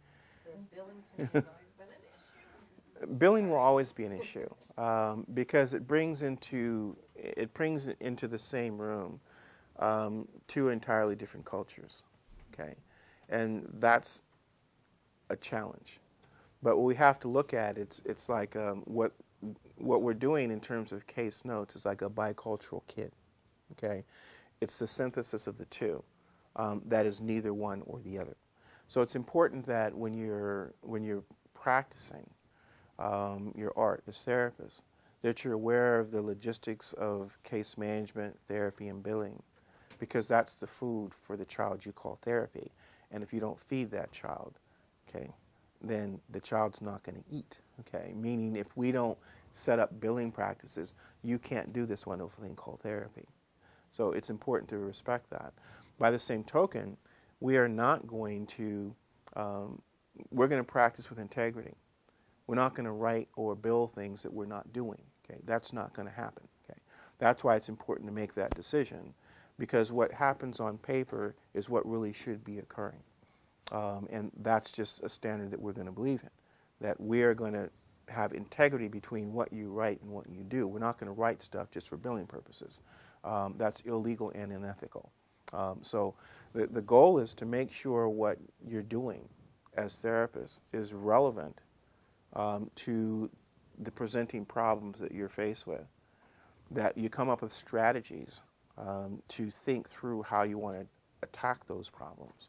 Billington has always been an issue. Billing will always be an issue because it brings into the same room two entirely different cultures, okay? And that's a challenge. But what we have to look at, it's like what we're doing in terms of case notes is like a bicultural kit, okay? It's the synthesis of the two that is neither one or the other. So it's important that when you're practicing your art as therapists, that you're aware of the logistics of case management, therapy, and billing, because that's the food for the child you call therapy. And if you don't feed that child, okay, then the child's not going to eat, okay? Meaning if we don't set up billing practices, you can't do this wonderful thing called therapy. So it's important to respect that. By the same token, we are not going to, we're going to practice with integrity. We're not going to write or bill things that we're not doing, okay? That's not going to happen, okay? That's why it's important to make that decision, because what happens on paper is what really should be occurring. And that's just a standard that we're going to believe in, that we are going to have integrity between what you write and what you do. We're not going to write stuff just for billing purposes. That's illegal and unethical. So the goal is to make sure what you're doing as therapists is relevant to the presenting problems that you're faced with, that you come up with strategies to think through how you want to attack those problems,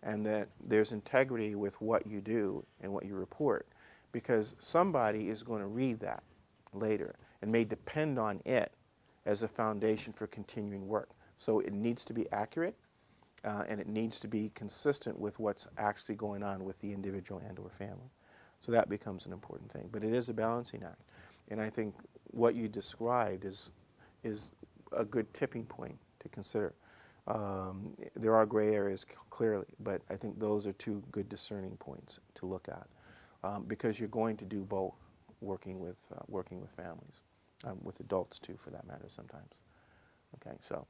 and that there's integrity with what you do and what you report, because somebody is going to read that later and may depend on it as a foundation for continuing work. So it needs to be accurate, and it needs to be consistent with what's actually going on with the individual and or family. So that becomes an important thing. But it is a balancing act. And I think what you described is a good tipping point to consider. There are gray areas clearly, but I think those are two good discerning points to look at, because you're going to do both, working with families, with adults too, for that matter, sometimes. Okay, so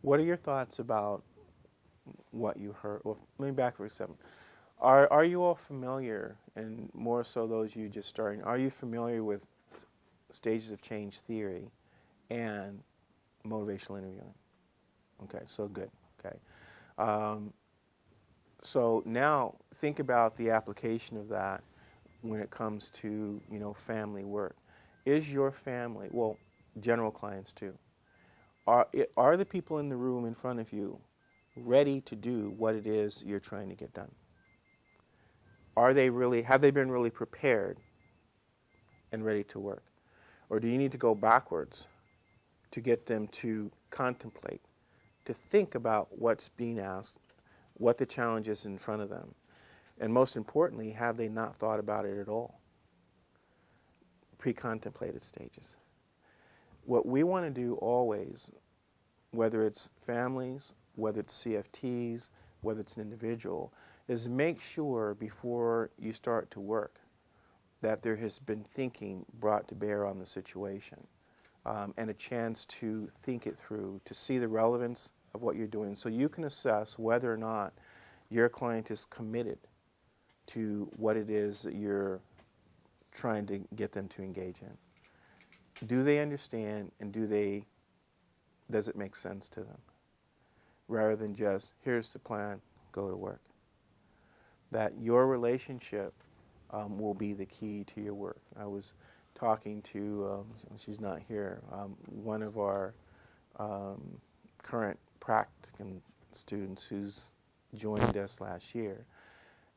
what are your thoughts about what you heard? Well, let me back for a second. Are you all familiar, and more so those you just starting, are you familiar with stages of change theory and motivational interviewing? Okay, so good. Okay, so now think about the application of that when it comes to family work. Is your family, well, general clients too, are the people in the room in front of you ready to do what it is you're trying to get done? Have they been really prepared and ready to work? Or do you need to go backwards to get them to contemplate, to think about what's being asked, what the challenge is in front of them? And most importantly, have they not thought about it at all? Pre-contemplated stages. What we want to do always, whether it's families, whether it's CFTs, whether it's an individual, is make sure before you start to work that there has been thinking brought to bear on the situation, and a chance to think it through, to see the relevance of what you're doing, so you can assess whether or not your client is committed to what it is that you're trying to get them to engage in. Do they understand, and does it make sense to them? Rather than just, here's the plan, go to work. That your relationship will be the key to your work. I was talking to, she's not here, one of our current practicum students who's joined us last year,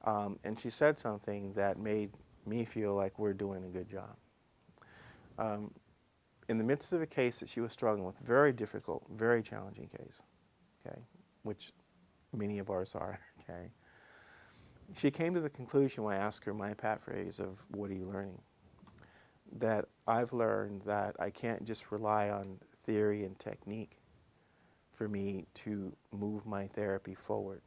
and she said something that made me feel like we're doing a good job. In the midst of a case that she was struggling with, very difficult, very challenging case, okay, which many of ours are, okay, she came to the conclusion when I asked her my paraphrase of what are you learning, that I've learned that I can't just rely on theory and technique for me to move my therapy forward.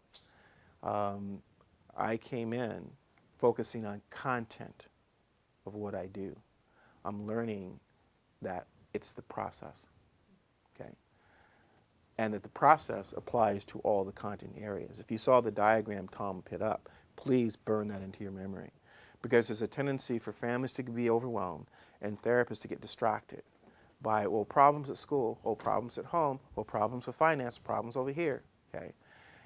I came in focusing on content of what I do. I'm learning that it's the process, okay? And that the process applies to all the content areas. If you saw the diagram Tom put up, please burn that into your memory. Because there's a tendency for families to be overwhelmed and therapists to get distracted by, well, problems at school, or problems at home, or problems with finance, problems over here, okay?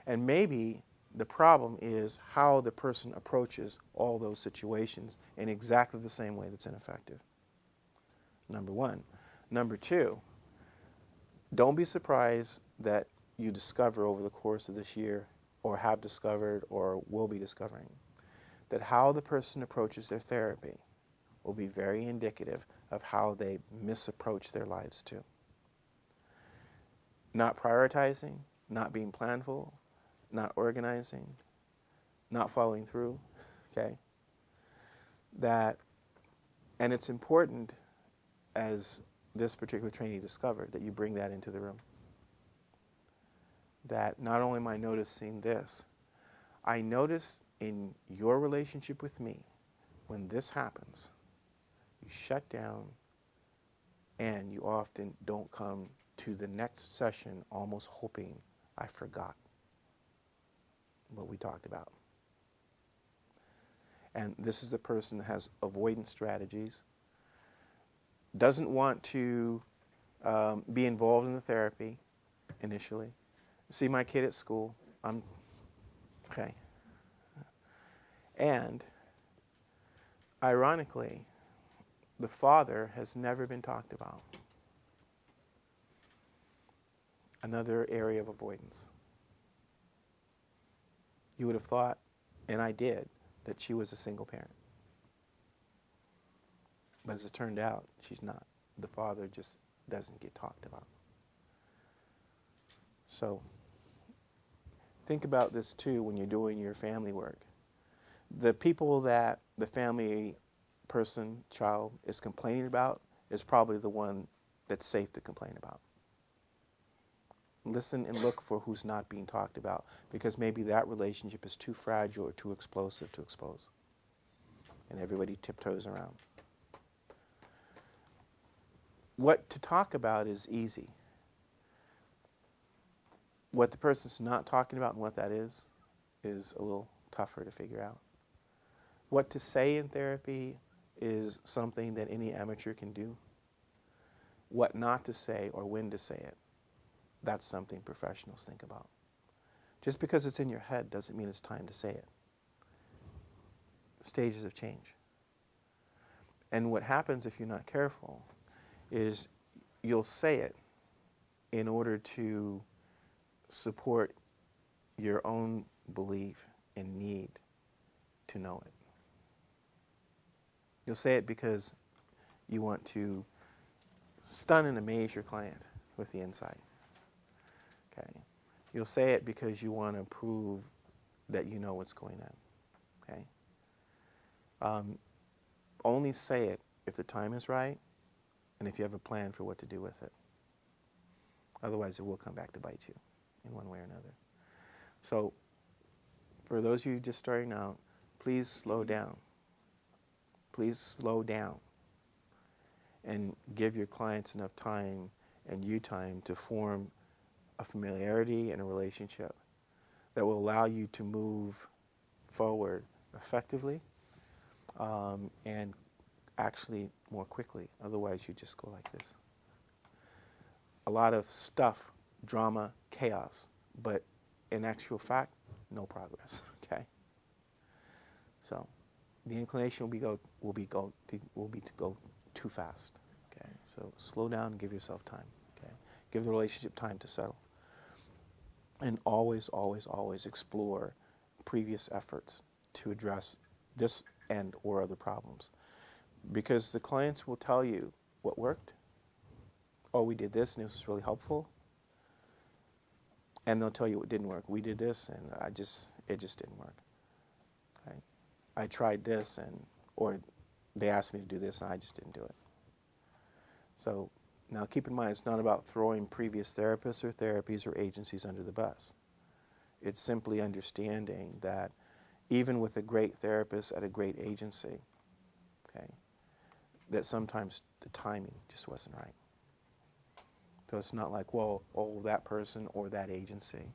And maybe the problem is how the person approaches all those situations in exactly the same way that's ineffective. Number one. Number two, don't be surprised that you discover over the course of this year, or have discovered, or will be discovering, that how the person approaches their therapy will be very indicative of how they misapproach their lives too. Not prioritizing, not being planful, not organizing, not following through, okay? That, and it's important, as this particular trainee discovered, that you bring that into the room. That not only am I noticing this, I notice in your relationship with me, when this happens, you shut down and you often don't come to the next session almost hoping I forgot what we talked about. And this is the person that has avoidance strategies, doesn't want to be involved in the therapy initially. See my kid at school, I'm okay. And ironically, the father has never been talked about. Another area of avoidance. You would have thought, and I did, that she was a single parent. But as it turned out, she's not. The father just doesn't get talked about. So think about this too when you're doing your family work. The people that the family person, child, is complaining about is probably the one that's safe to complain about. Listen and look for who's not being talked about, because maybe that relationship is too fragile or too explosive to expose. And everybody tiptoes around. What to talk about is easy. What the person's not talking about and what that is a little tougher to figure out. What to say in therapy is something that any amateur can do. What not to say or when to say it, that's something professionals think about. Just because it's in your head doesn't mean it's time to say it. Stages of change. And what happens if you're not careful is you'll say it in order to support your own belief and need to know it. You'll say it because you want to stun and amaze your client with the insight. Okay. You'll say it because you want to prove that you know what's going on. Okay. Only say it if the time is right and if you have a plan for what to do with it. Otherwise, it will come back to bite you in one way or another. So, for those of you just starting out, please slow down. Please slow down and give your clients enough time and you time to form a familiarity and a relationship that will allow you to move forward effectively and actually more quickly. Otherwise, you just go like this. A lot of stuff, drama, chaos, but in actual fact, no progress. Okay. So, the inclination will be to go too fast. Okay. So slow down and give yourself time. Okay. Give the relationship time to settle. And always, always, always explore previous efforts to address this and or other problems. Because the clients will tell you what worked. Oh, we did this and this was really helpful. And they'll tell you what didn't work. We did this and it just didn't work. Okay? I tried this or they asked me to do this and I just didn't do it. So now keep in mind, it's not about throwing previous therapists or therapies or agencies under the bus. It's simply understanding that even with a great therapist at a great agency, okay, that sometimes the timing just wasn't right. So it's not like, well, oh, that person or that agency.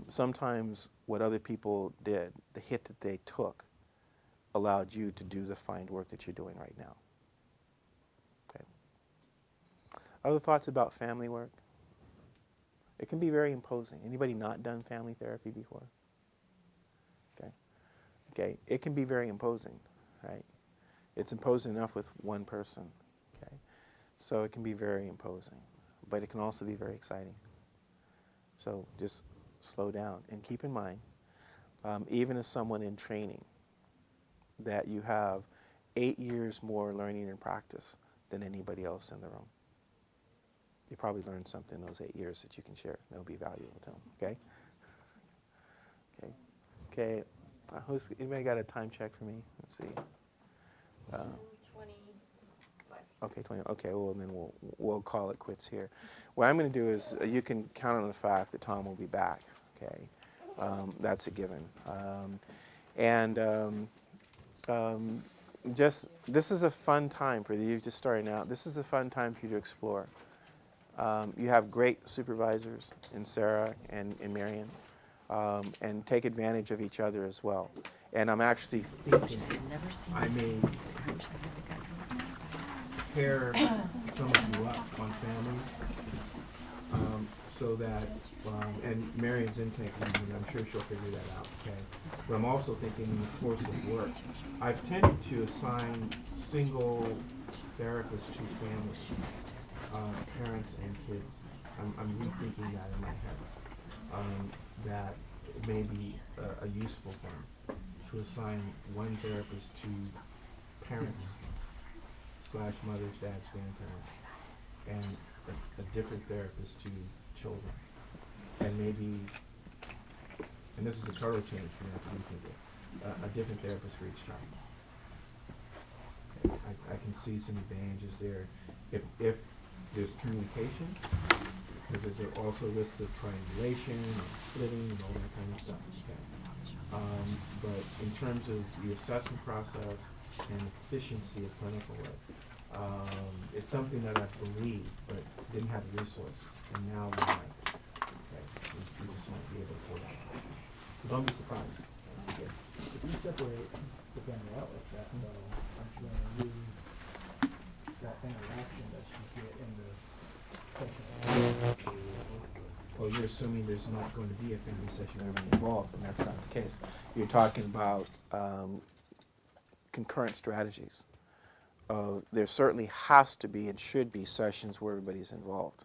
Sometimes what other people did, the hit that they took, allowed you to do the fine work that you're doing right now. Okay. Other thoughts about family work? It can be very imposing. Anybody not done family therapy before? Okay. Okay. It can be very imposing, right? It's imposing enough with one person. Okay. So it can be very imposing, but it can also be very exciting. So just slow down and keep in mind, even as someone in training, that you have 8 years more learning and practice than anybody else in the room. You probably learned something in those 8 years that you can share. That'll be valuable to them. Okay. Okay. Okay. Anybody got a time check for me? Let's see. 25. Okay, 20. Okay, well then we'll call it quits here. What I'm going to do is you can count on the fact that Tom will be back. Okay, that's a given. Just this is a fun time for you just starting out. This is a fun time for you to explore. You have great supervisors in Sarah and Marion, and take advantage of each other as well. And I'm actually thinking I may pair some of you up on families, so that, and Marion's intake, I'm sure she'll figure that out, okay? But I'm also thinking in the course of work, I've tended to assign single therapists to families, parents and kids. I'm rethinking that in my head, that it may be a useful thing to assign one therapist to parents / mothers, dads, grandparents, and a different therapist to children. And maybe, and this is a total change from that, a different therapist for each child. Okay. I can see some advantages there. If there's communication, because there's also risks of triangulation, and splitting, and all that kind of stuff. Okay. But in terms of the assessment process and efficiency of clinical work, it's something that I believed but didn't have the resources, and now we have it. Okay. We just might be able to pull that off. So don't be surprised. Okay. If you separate the family out like that, though, aren't you going to lose that interaction that you get in the session? Well, you're assuming there's not going to be a family session involved, and that's not the case. You're talking about concurrent strategies. There certainly has to be and should be sessions where everybody's involved.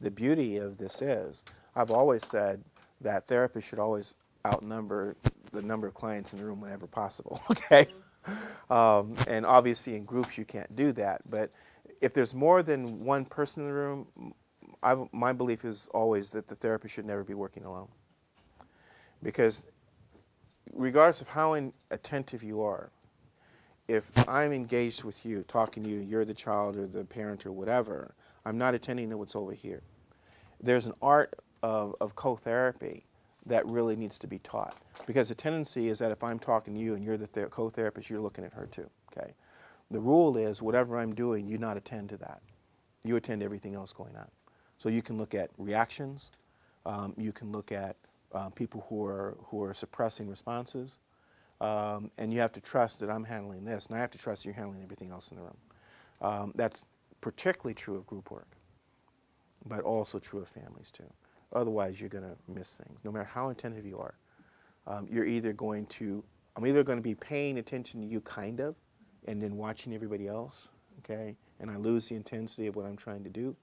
The beauty of this is, I've always said that therapists should always outnumber the number of clients in the room whenever possible, okay? And obviously in groups you can't do that, but if there's more than one person in the room, my belief is always that the therapist should never be working alone. Because regardless of how attentive you are, if I'm engaged with you, talking to you, you're the child or the parent or whatever, I'm not attending to what's over here. There's an art of co-therapy that really needs to be taught. Because the tendency is that if I'm talking to you and you're the co-therapist, you're looking at her too, okay? The rule is whatever I'm doing, you not attend to that. You attend to everything else going on. So you can look at reactions, you can look at people who are suppressing responses, and you have to trust that I'm handling this, and I have to trust you're handling everything else in the room. That's particularly true of group work, but also true of families too. Otherwise, you're going to miss things. No matter how attentive you are, I'm either going to be paying attention to you kind of, and then watching everybody else, okay, and I lose the intensity of what I'm trying to do,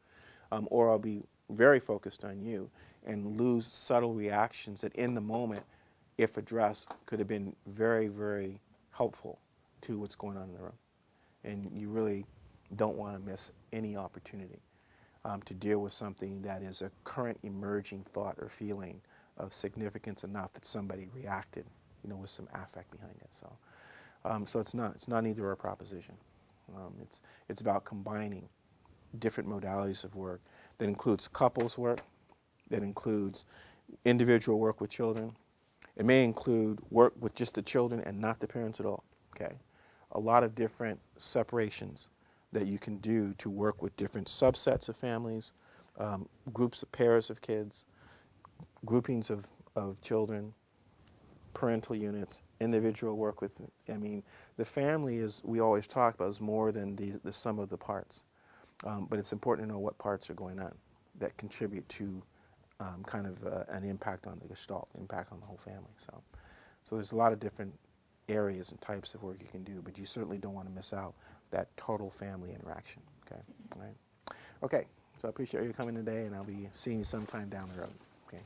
or I'll be very focused on you and lose subtle reactions that in the moment, if addressed, could have been very, very helpful to what's going on in the room. And you really don't want to miss any opportunity to deal with something that is a current emerging thought or feeling of significance enough that somebody reacted, with some affect behind it. So it's not either a proposition. It's about combining different modalities of work that includes couples work, that includes individual work with children. It may include work with just the children and not the parents at all. Okay, a lot of different separations that you can do to work with different subsets of families, groups of pairs of kids, groupings of children, parental units, individual work with. I mean, the family is, we always talk about, is more than the sum of the parts. But it's important to know what parts are going on that contribute to kind of an impact on the gestalt, impact on the whole family. So there's a lot of different areas and types of work you can do, but you certainly don't want to miss out that total family interaction. Okay, all right. Okay, so I appreciate you coming today, and I'll be seeing you sometime down the road. Okay.